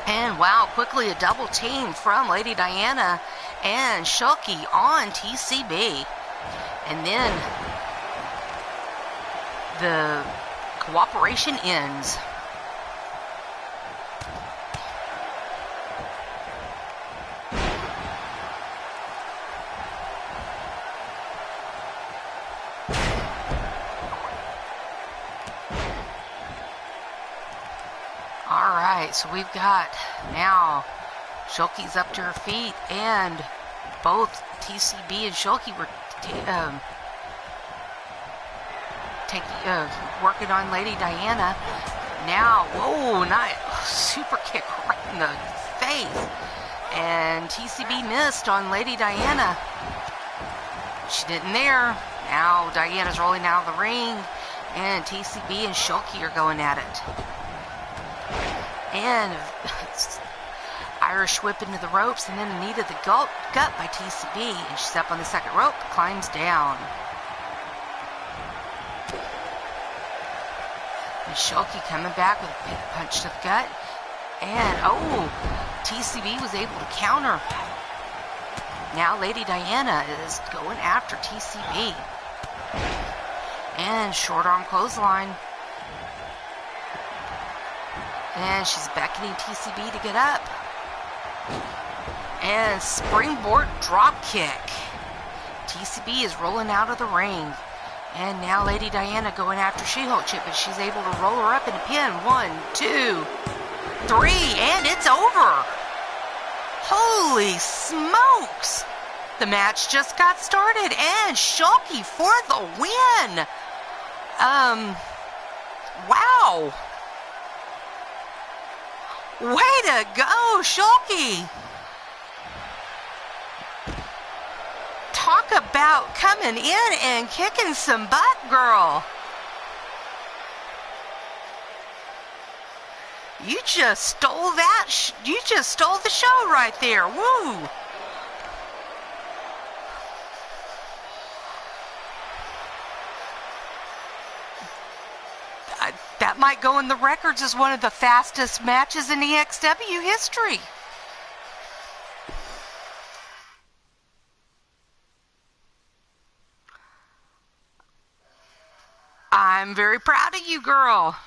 And wow, quickly a double team from Lady Diana and Shulky on TCB. And then the cooperation ends. Alright, so we've got now Shulky's up to her feet, and both TCB and Shulky were working on Lady Diana. Now, whoa, nice super kick right in the face. And TCB missed on Lady Diana. She didn't there. Now Diana's rolling out of the ring, and TCB and Shulky are going at it. And Irish whip into the ropes, and then a knee to the gut by TCB, and she's up on the second rope, climbs down. And Shulky coming back with a punch to the gut, and TCB was able to counter. Now Lady Diana is going after TCB, and short arm clothesline. And she's beckoning TCB to get up. And springboard drop kick. TCB is rolling out of the ring. And now Lady Diana going after She-Hulk Chip, but she's able to roll her up in a pin. 1, 2, 3, and it's over. Holy smokes. The match just got started, and Shulky for the win. Wow. Way to go, Shulky! Talk about coming in and kicking some butt, girl. You just stole that. You just stole the show right there. Woo! That might go in the records as one of the fastest matches in EXW history. I'm very proud of you, girl.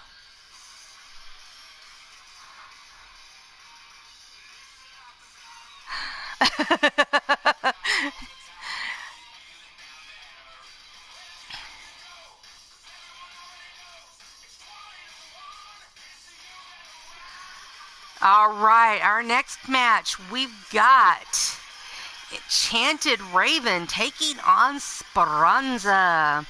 All right, our next match, we've got Enchanted Raven taking on Speranza.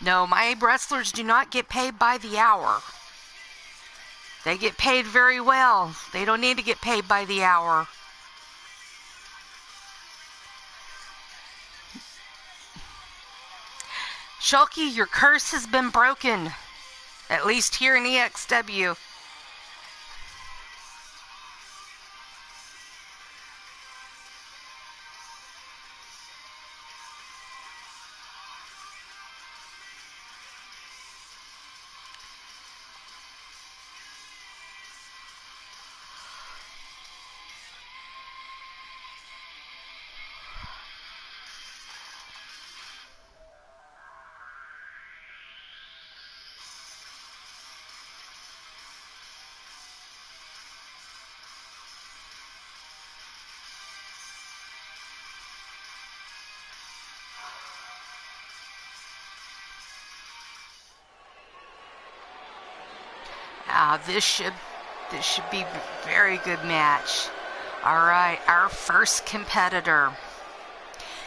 No, my wrestlers do not get paid by the hour. They get paid very well. They don't need to get paid by the hour. Shulky, your curse has been broken. At least here in EXW. This should be a very good match. All right, our first competitor.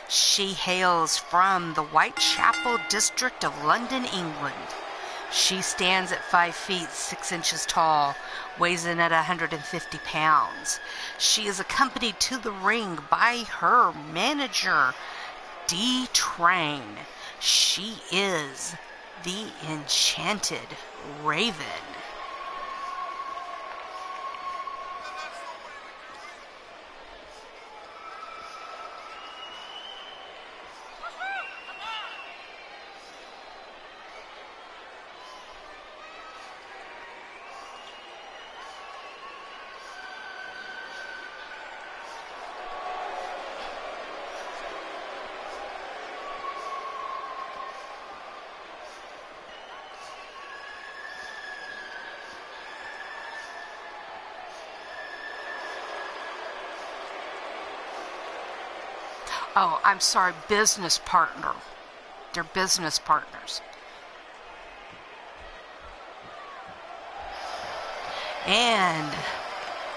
She hails from the Whitechapel district of London, England. She stands at 5 feet 6 inches tall, weighs in at 150 pounds. She is accompanied to the ring by her manager, D-Train. She is the Enchanted Raven. Oh, I'm sorry, business partner. They're business partners. And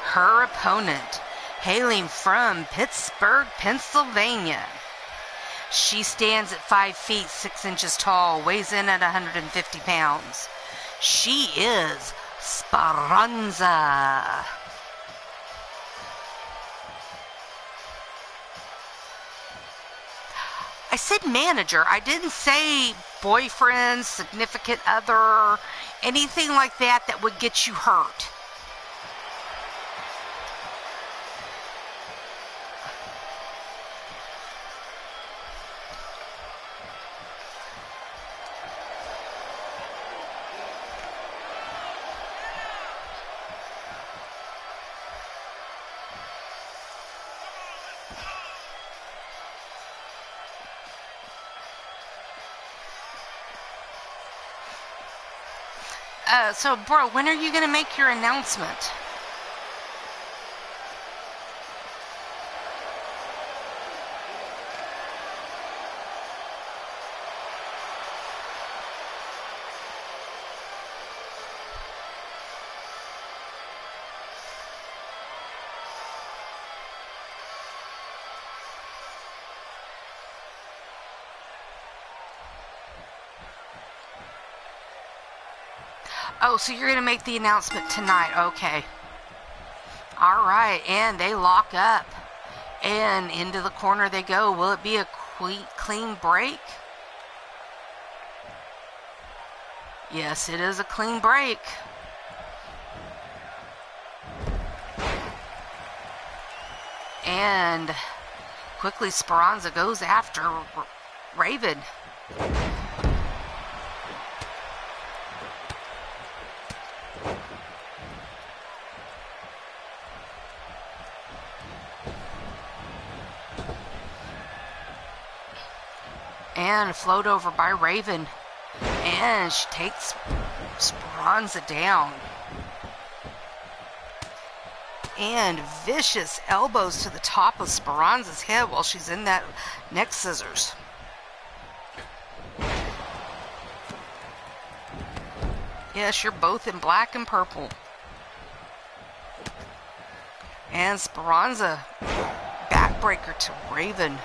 her opponent, hailing from Pittsburgh, Pennsylvania. She stands at 5 feet 6 inches tall, weighs in at 150 pounds. She is Speranza. I said manager. I didn't say boyfriend, significant other, anything like that that would get you hurt. So, bro, when are you going to make your announcement? Oh, so you're going to make the announcement tonight. Okay. All right. And they lock up. And into the corner they go. Will it be a clean break? Yes, it is a clean break. And quickly Speranza goes after Raven. And float over by Raven. And she takes Speranza down. And vicious elbows to the top of Speranza's head while she's in that neck scissors. Yes, you're both in black and purple. And Speranza, backbreaker to Raven.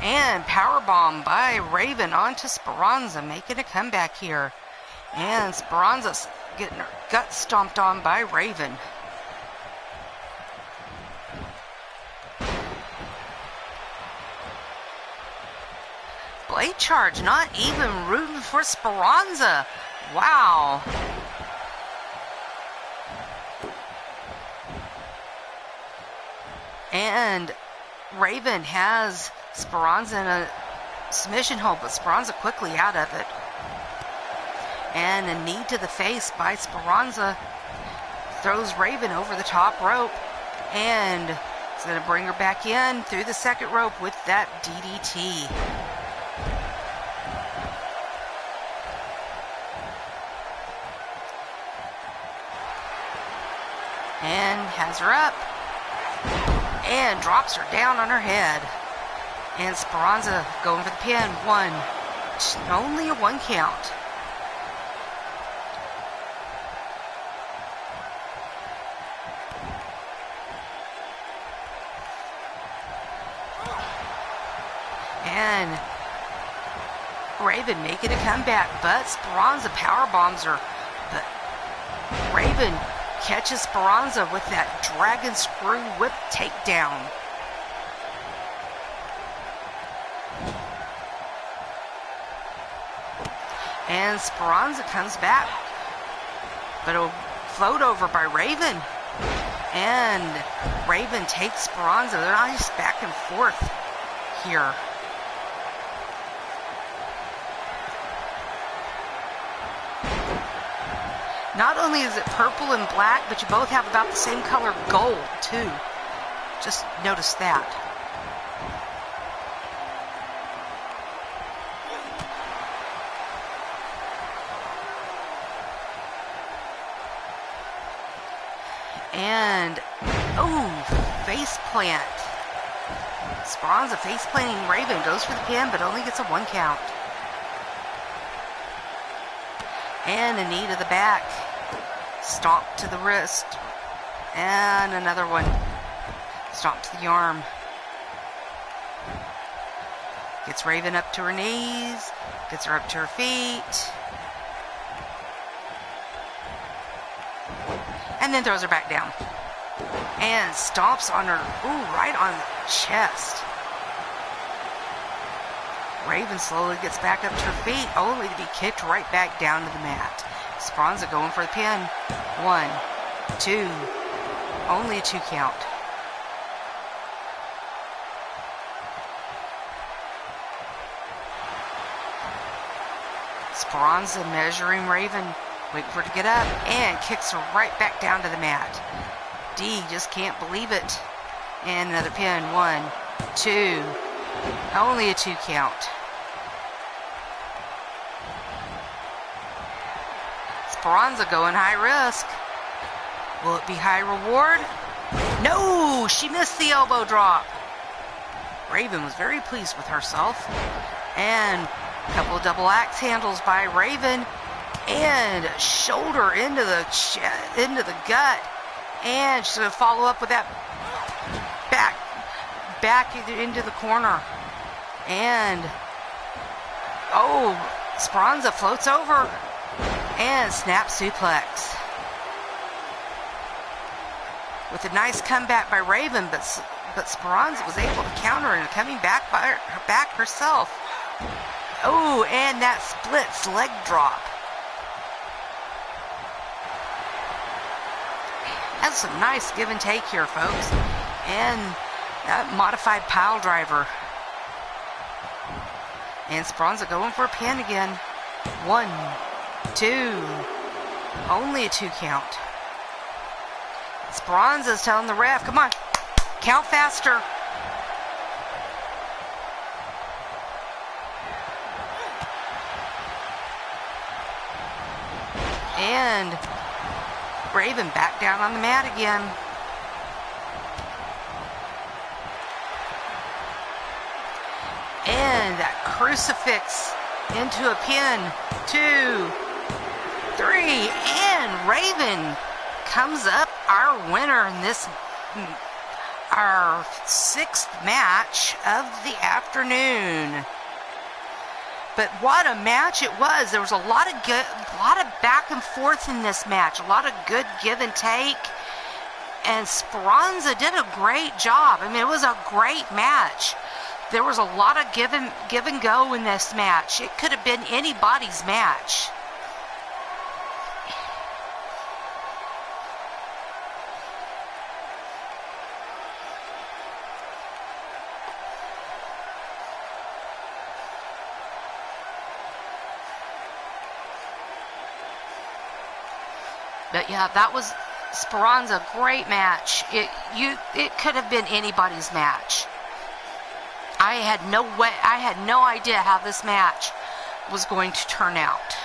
And powerbomb by Raven onto Speranza, making a comeback here. And Speranza's getting her gut stomped on by Raven. Blade charge, not even rooting for Speranza. Wow. And Raven has Speranza in a submission hold, but Speranza quickly out of it. And a knee to the face by Speranza throws Raven over the top rope. And it's going to bring her back in through the second rope with that DDT. And has her up. And drops her down on her head. And Speranza going for the pin. One. Only a 1 count. And Raven making a comeback, but Speranza powerbombs her. But Raven catches Speranza with that dragon screw whip takedown. And Speranza comes back, but it'll float over by Raven. And Raven takes Speranza. They're nice back and forth here. Not only is it purple and black, but you both have about the same color gold, too. Just notice that. And, oh, face plant. Speranza face planting Raven, goes for the pin, but only gets a 1 count. And a knee to the back. Stomp to the wrist. And another one. Stomp to the arm. Gets Raven up to her knees. Gets her up to her feet. And then throws her back down. And stomps on her, ooh, right on the chest. Raven slowly gets back up to her feet, only to be kicked right back down to the mat. Speranza going for the pin. 1, 2, only a 2 count. Speranza measuring Raven, waiting for her to get up, and kicks her right back down to the mat. D just can't believe it. And another pin. 1, 2, only a 2 count. Speranza going high risk. Will it be high reward? No, she missed the elbow drop. Raven was very pleased with herself. And a couple of double axe handles by Raven. And shoulder into the gut. And she's going to follow up with that back into the corner. And, oh, Speranza floats over and snap suplex. With a nice comeback by Raven, but Speranza was able to counter and coming back herself. Oh, and that splits leg drop. That's some nice give and take here, folks. And that modified pile driver. And Speranza going for a pin again. 1, 2, only a 2 count. Speranza's telling the ref, come on, count faster. And Raven back down on the mat again. And that crucifix into a pin. 2, 3, and Raven comes up our winner in this, our 6th match of the afternoon. But what a match it was. There was a lot of back and forth in this match. A lot of good give and take. And Speranza did a great job. I mean, it was a great match. There was a lot of give and go in this match. It could have been anybody's match. But yeah, that was Speranza, great match. It could have been anybody's match. I had no idea how this match was going to turn out.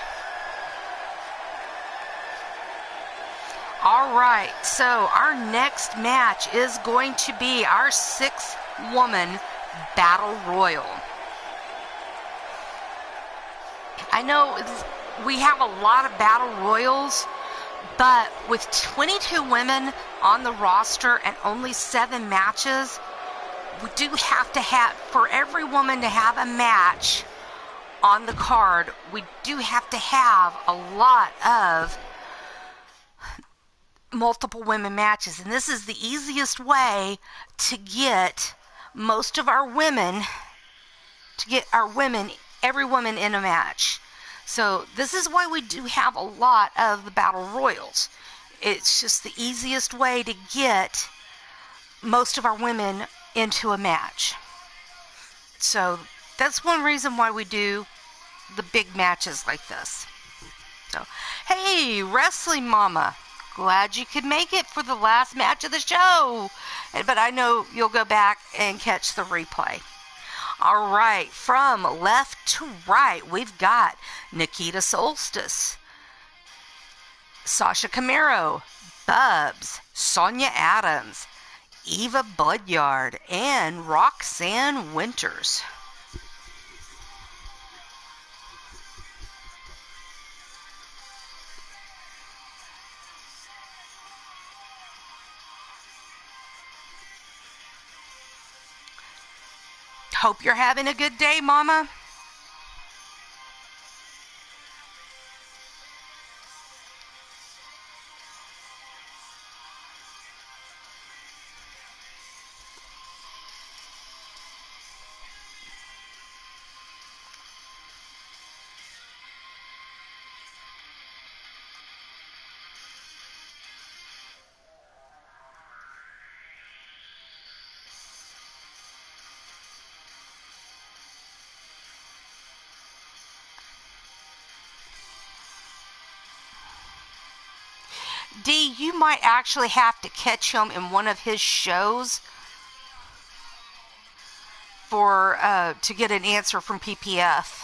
All right, so our next match is going to be our 6th woman battle royal. I know we have a lot of battle royals, but with 22 women on the roster and only 7 matches, we do have to have, for every woman to have a match on the card, we do have to have a lot of multiple women matches. And this is the easiest way to get most of our women, every woman in a match. So this is why we do have a lot of the battle royals. It's just the easiest way to get most of our women into a match. So that's one reason why we do the big matches like this. So, hey, Wrestling Mama, glad you could make it for the last match of the show. But I know you'll go back and catch the replay. All right, from left to right, we've got Nikita Solstice, Sasha Camaro, Bubs, Sonia Adams, Eva Bloodyard, and Roxanne Winters. Hope you're having a good day, Mama. D, you might actually have to catch him in one of his shows for to get an answer from PPF.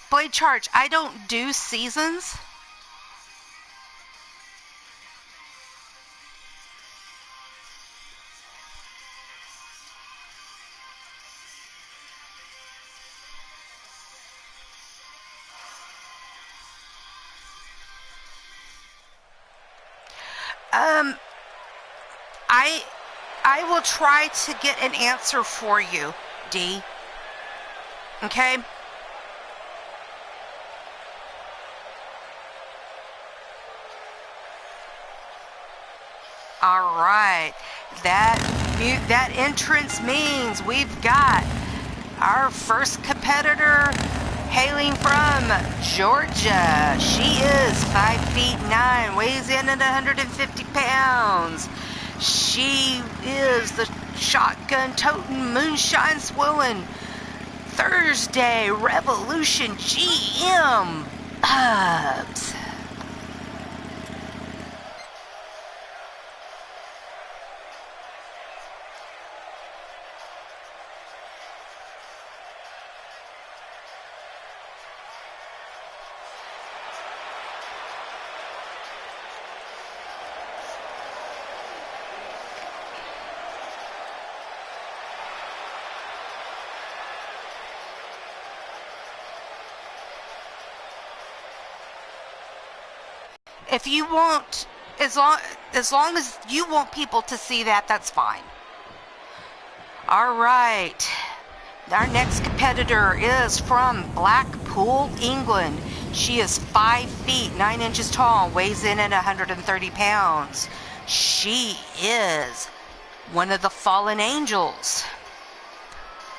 Blade Charge, I don't do seasons. I will try to get an answer for you, D. Okay? All right. That entrance means we've got our first competitor hailing from Georgia. She is 5'9", weighs in at 150 pounds. She is the shotgun toting, moonshine swilling Thursday Revolution GM Bubs. If you want, as long as you want people to see that, that's fine. All right. Our next competitor is from Blackpool, England. She is 5 feet 9 inches tall, weighs in at 130 pounds. She is one of the fallen angels.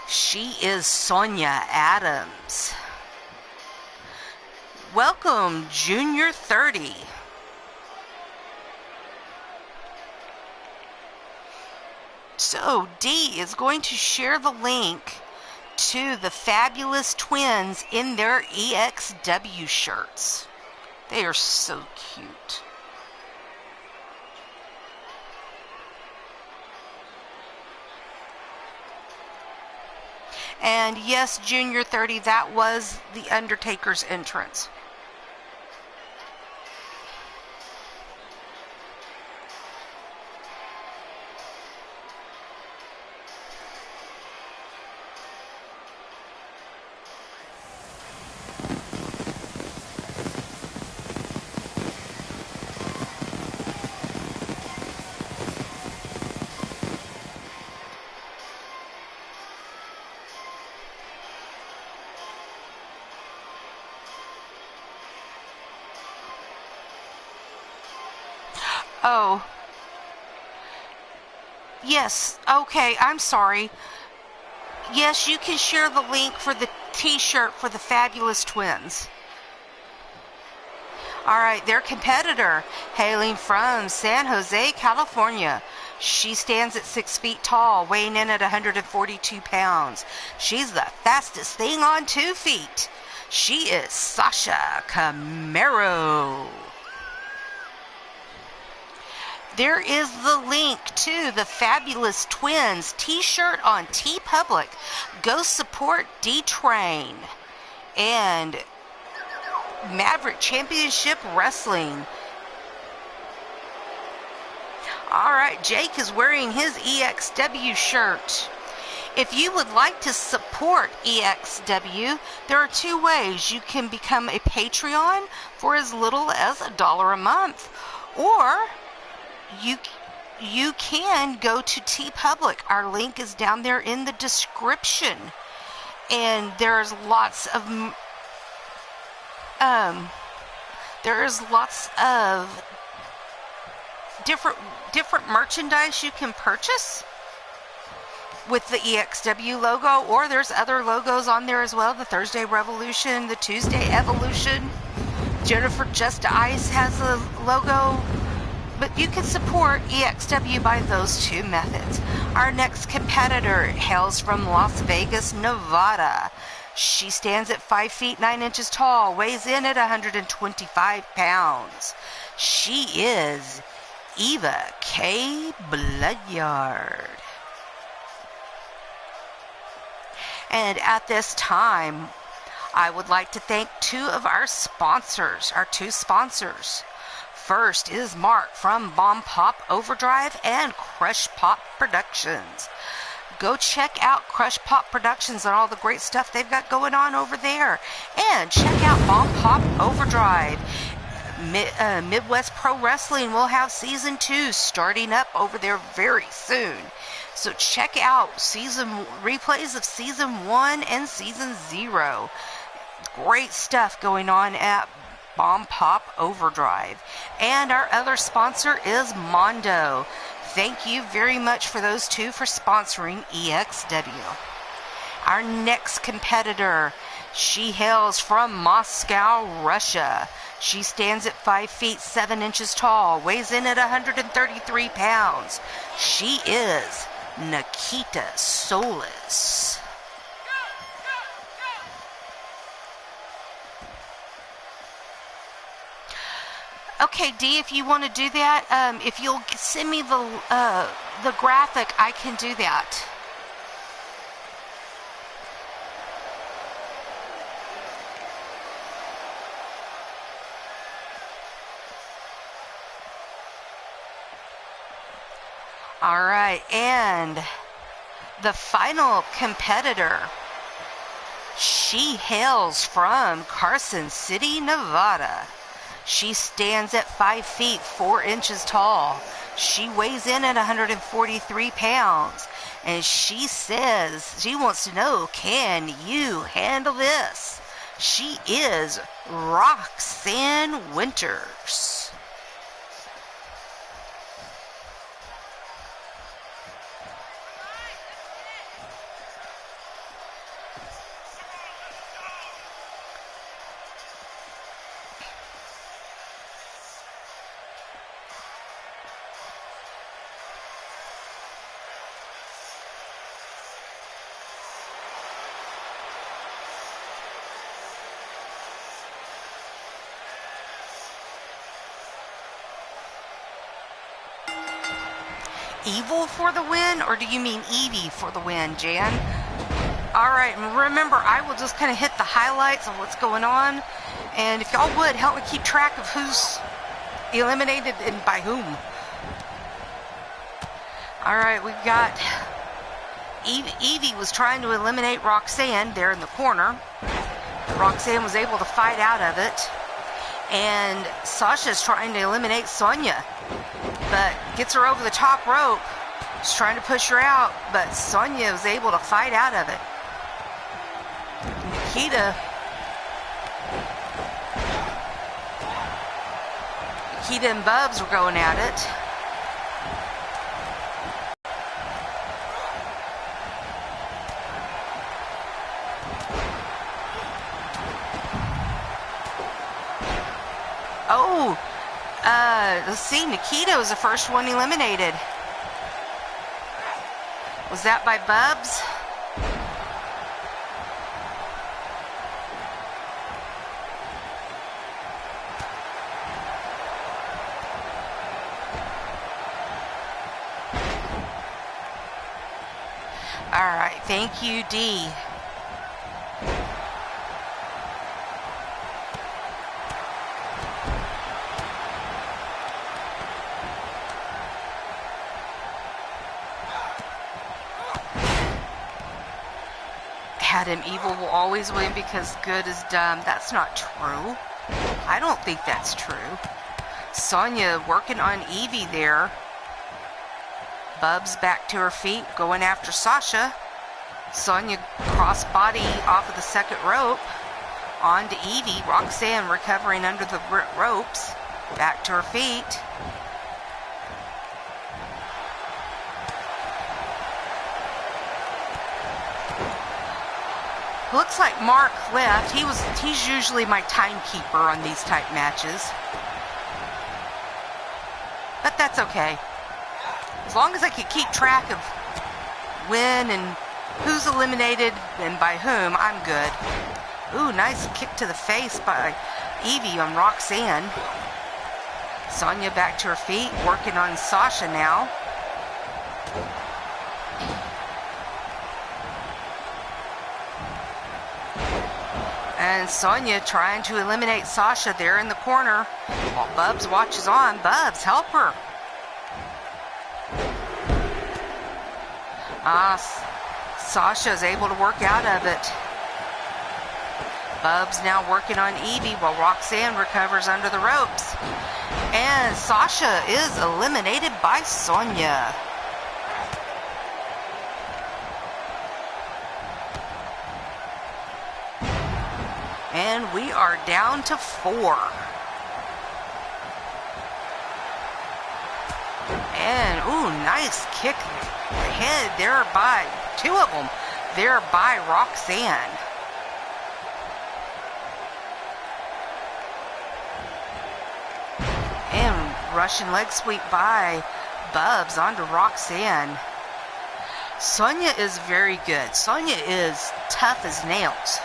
She is Sonia Adams. Welcome, Junior 30. So, D is going to share the link to the fabulous twins in their EXW shirts. They are so cute. And yes, Junior 30, that was the Undertaker's entrance. Oh. Yes, okay, I'm sorry. Yes, you can share the link for the t-shirt for the Fabulous Twins. All right, their competitor, hailing from San Jose, California. She stands at 6 feet tall, weighing in at 142 pounds. She's the fastest thing on 2 feet. She is Sasha Camaro. There is the link to the Fabulous Twins t-shirt on TeePublic. Go support D-Train and Maverick Championship Wrestling. Alright, Jake is wearing his EXW shirt. If you would like to support EXW, there are 2 ways. You can become a Patreon for as little as $1 a month, or you can go to TeePublic. Our link is down there in the description, and there's lots of different merchandise you can purchase with the EXW logo, or there's other logos on there as well. The Thursday Revolution, the Tuesday Evolution. Jennifer Just Ice has a logo. But you can support EXW by those 2 methods. Our next competitor hails from Las Vegas, Nevada. She stands at 5 feet 9 inches tall, weighs in at 125 pounds. She is Eva K. Bloodyard. And at this time, I would like to thank 2 of our sponsors, our 2 sponsors. First is Mark from Bombpop Overdrive and Crush Pop Productions. Go check out Crush Pop Productions and all the great stuff they've got going on over there. And check out Bombpop Overdrive. Midwest Pro Wrestling will have Season 2 starting up over there very soon. So check out replays of Season 1 and Season 0. Great stuff going on at Bombpop Overdrive. And our other sponsor is Mondo. Thank you very much for those 2 for sponsoring EXW. Our next competitor, she hails from Moscow, Russia. She stands at 5 feet 7 inches tall, weighs in at 133 pounds. She is Nikita Solis. Okay, Dee, if you want to do that, if you'll send me the graphic, I can do that. All right, and the final competitor, she hails from Carson City, Nevada. She stands at 5 feet 4 inches tall. She weighs in at 143 pounds. And she says, she wants to know, can you handle this? She is Roxanne Winters. Evil for the win, or do you mean Evie for the win, Jan? Alright, and remember, I will just kind of hit the highlights of what's going on, and if y'all would, help me keep track of who's eliminated and by whom. Alright, we've got Evie was trying to eliminate Roxanne there in the corner. Roxanne was able to fight out of it, and Sasha's trying to eliminate Sonya, but gets her over the top rope. She's trying to push her out, but Sonya was able to fight out of it. Nikita and Bubs were going at it. Oh, let's see. Nikita was the first one eliminated. Was that by Bubs? All right, thank you, D. Adam, evil will always win because good is dumb. That's not true. I don't think that's true. Sonya working on Evie there. Bubs back to her feet, going after Sasha. Sonya crossbody off of the second rope. On to Evie. Roxanne recovering under the ropes. Back to her feet. Looks like Mark left. He's usually my timekeeper on these type matches. But that's okay. As long as I can keep track of when and who's eliminated and by whom, I'm good. Ooh, nice kick to the face by Evie on Roxanne. Sonya back to her feet, working on Sasha now. And Sonya trying to eliminate Sasha there in the corner while Bubs watches on. Bubs, help her. Sasha's able to work out of it. Bubs now working on Evie while Roxanne recovers under the ropes. And Sasha is eliminated by Sonya. And we are down to 4. And, ooh, nice kick to the head there by 2 of them. There by Roxanne. And Russian leg sweep by Bubs onto Roxanne. Sonya is very good. Sonya is tough as nails.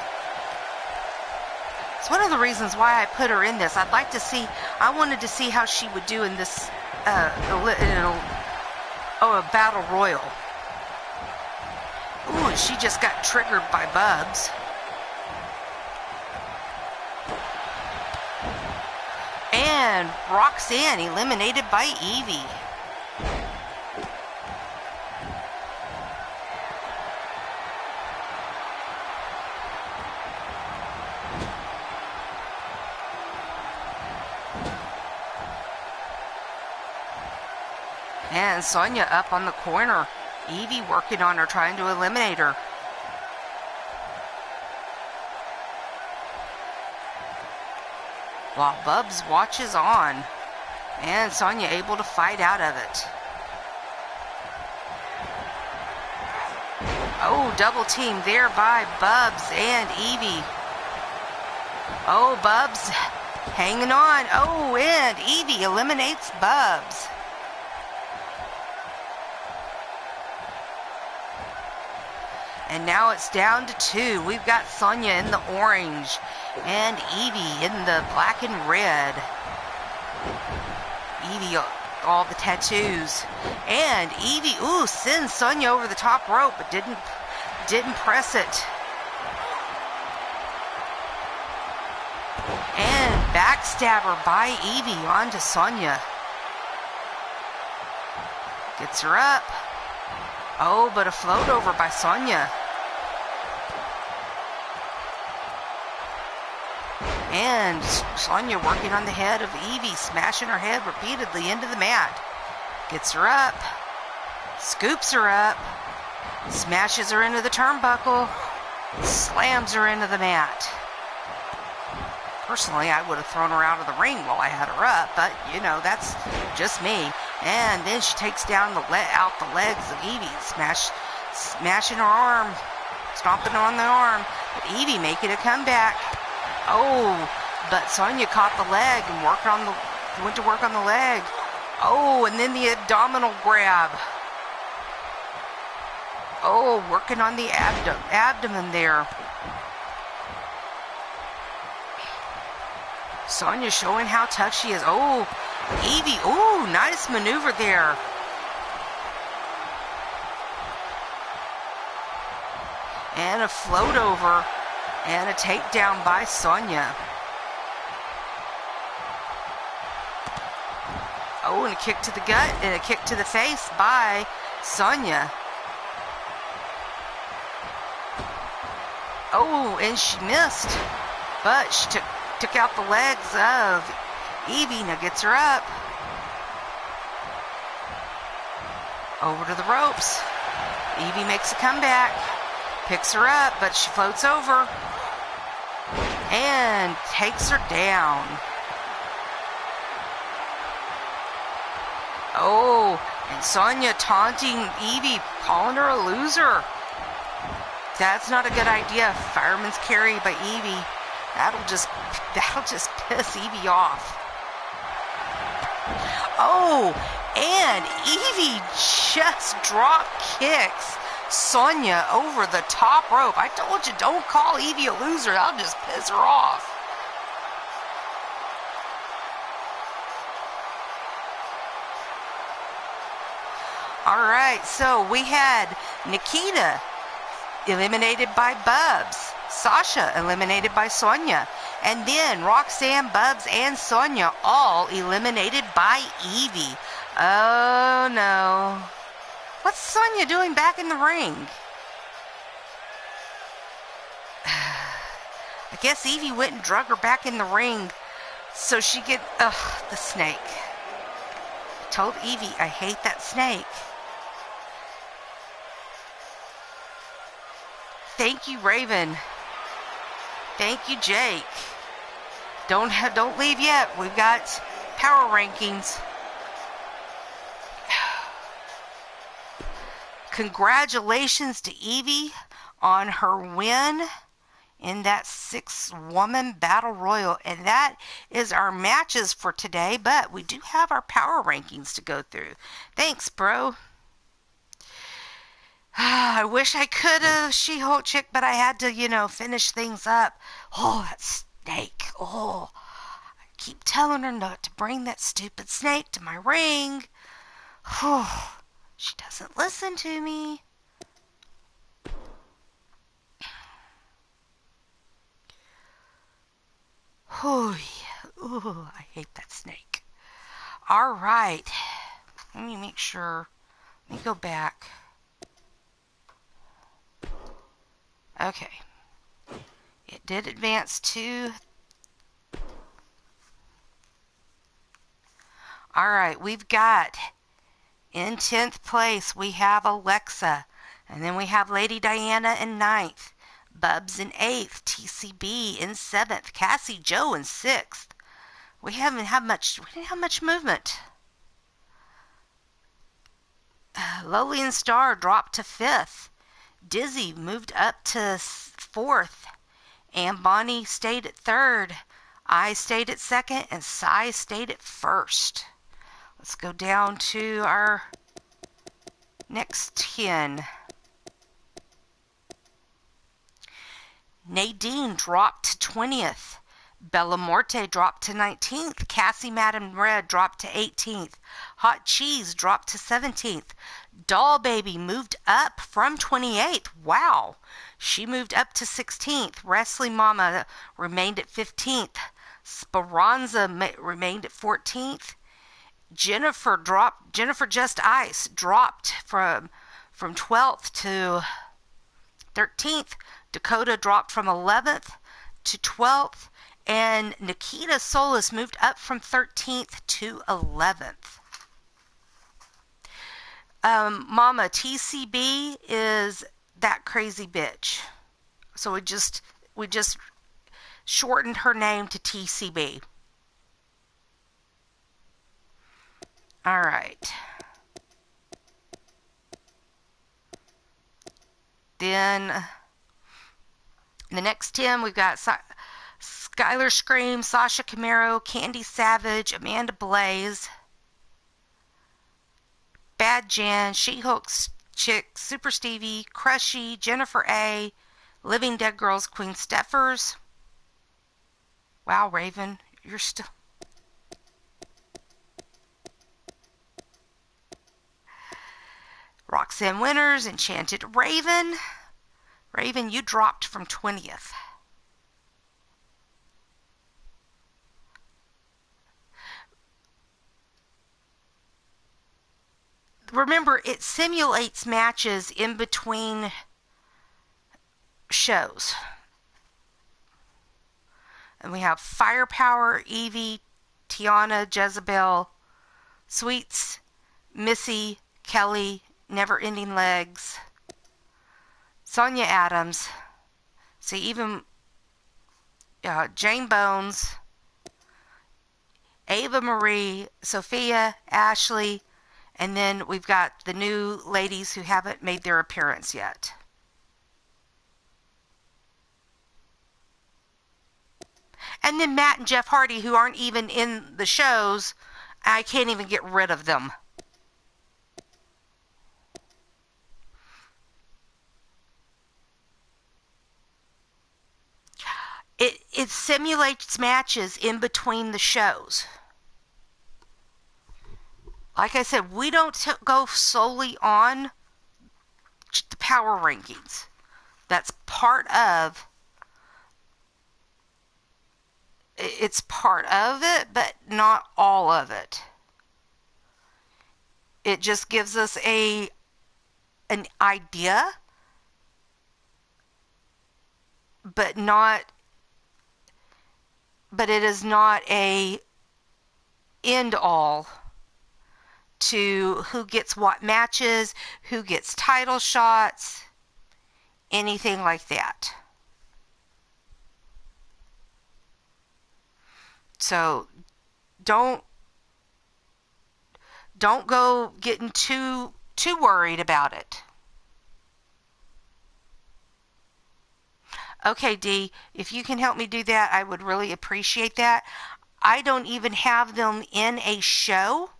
It's one of the reasons why I put her in this. I wanted to see how she would do in this, a battle royal. Ooh, she just got triggered by Bubs. And Roxanne eliminated by Evie. And Sonya up on the corner. Evie working on her, trying to eliminate her. While Bubs watches on. And Sonya able to fight out of it. Oh, double team there by Bubs and Evie. Oh, Bubs hanging on. Oh, and Evie eliminates Bubs. And now it's down to 2. We've got Sonya in the orange and Evie in the black and red. Evie, all the tattoos. And Evie, ooh, sends Sonya over the top rope, but didn't press it. And backstabber by Evie onto Sonya. Gets her up. Oh, but a float over by Sonya. And Sonya working on the head of Evie, smashing her head repeatedly into the mat. Gets her up. Scoops her up. Smashes her into the turnbuckle. Slams her into the mat. Personally, I would have thrown her out of the ring while I had her up, but, you know, that's just me. And then she takes down out the legs of Evie, smashing her arm, stomping on the arm. But Evie making a comeback. Oh, But Sonya caught the leg and went to work on the leg. Oh, and then the abdominal grab. Oh, working on the abdomen there. Sonya showing how tough she is. Oh, Evie. Oh, nice maneuver there. And a float over. And a takedown by Sonya. Oh, and a kick to the gut and a kick to the face by Sonya. Oh, and she missed. But she took out the legs of Evie. Now gets her up. Over to the ropes. Evie makes a comeback. Picks her up, but she floats over. And takes her down. Oh, and Sonya taunting Evie, calling her a loser. That's not a good idea. Fireman's carry by Evie. That'll just piss Evie off. Oh, and Evie just drop kicks Sonya over the top rope. I told you, don't call Evie a loser. That'll just piss her off. All right, so we had Nikita eliminated by Bubs. Sasha eliminated by Sonya. And then Roxanne, Bubs, and Sonya all eliminated by Evie. Oh, no. What's Sonya doing back in the ring? I guess Evie went and drug her back in the ring so she could... Ugh, the snake. I told Evie I hate that snake. Thank you, Raven. Thank you, Jake. Don't leave yet. We've got power rankings. Congratulations to Evie on her win in that 6-woman battle royal. And that is our matches for today, but we do have our power rankings to go through. Thanks, bro. I wish I could have She-Hulk chick, but I had to, finish things up. Oh, that snake. Oh, I keep telling her not to bring that stupid snake to my ring. Oh, she doesn't listen to me. Oh, yeah. Oh, I hate that snake. All right. Let me make sure. Let me go back. Okay. It did advance to... Alright, we've got... In 10th place, we have Alexa. And then we have Lady Diana in 9th. Bubs in 8th. TCB in 7th. Cassie Joe in 6th. We didn't have much movement. Lolian Star dropped to 5th. Dizzy moved up to 4th, and Bonnie stayed at 3rd. I stayed at 2nd, and Sai stayed at 1st. Let's go down to our next 10. Nadine dropped to 20th. Bella Morte dropped to 19th. Cassie Madam Red dropped to 18th. Hot Cheese dropped to 17th. Doll Baby moved up from 28th. Wow. She moved up to 16th. Wrestling Mama remained at 15th. Speranza remained at 14th. Jennifer Just Ice dropped from 12th to 13th. Dakota dropped from 11th to 12th. And Nikita Solis moved up from 13th to 11th. Mama TCB is that crazy bitch. So we just shortened her name to TCB. All right. Then the next 10 we've got Skylar Scream, Sasha Camaro, Candy Savage, Amanda Blaze, Bad Jan, She-Hulk's Chick, Super Stevie, Crushy, Jennifer A., Living Dead Girls, Queen Steffers. Wow, Raven, you're still... Roxanne Winters, Enchanted Raven. Raven, you dropped from 20th. Remember, it simulates matches in between shows. And we have Firepower, Evie, Tiana, Jezebel, Sweets, Missy, Kelly, Never Ending Legs, Sonia Adams. See, even Jane Bones, Ava Marie, Sophia, Ashley, and then we've got the new ladies who haven't made their appearance yet. And then Matt and Jeff Hardy, who aren't even in the shows. I can't even get rid of them. It simulates matches in between the shows. Like I said, we don't go solely on the power rankings. That's part of... It's part of it, but not all of it. It just gives us an idea, but it is not a end all to who gets what matches, who gets title shots, anything like that. So don't go getting too worried about it. Okay, Dee, if you can help me do that, I would really appreciate that. I don't even have them in a show,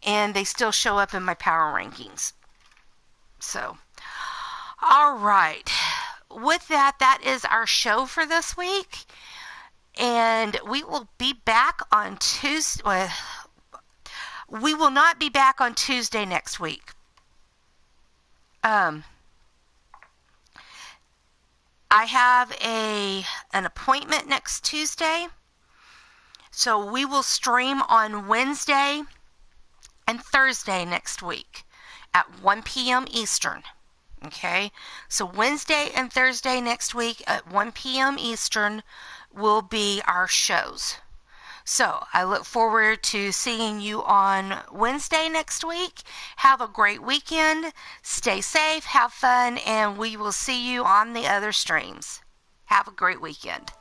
and they still show up in my power rankings. So, all right. With that, that is our show for this week. And we will be back on Tuesday. We will not be back on Tuesday next week. I have an appointment next Tuesday. So we will stream on Wednesday and Thursday next week at 1 p.m. Eastern. Okay? So Wednesday and Thursday next week at 1 p.m. Eastern will be our shows. So I look forward to seeing you on Wednesday next week. Have a great weekend. Stay safe, have fun, and we will see you on the other streams. Have a great weekend.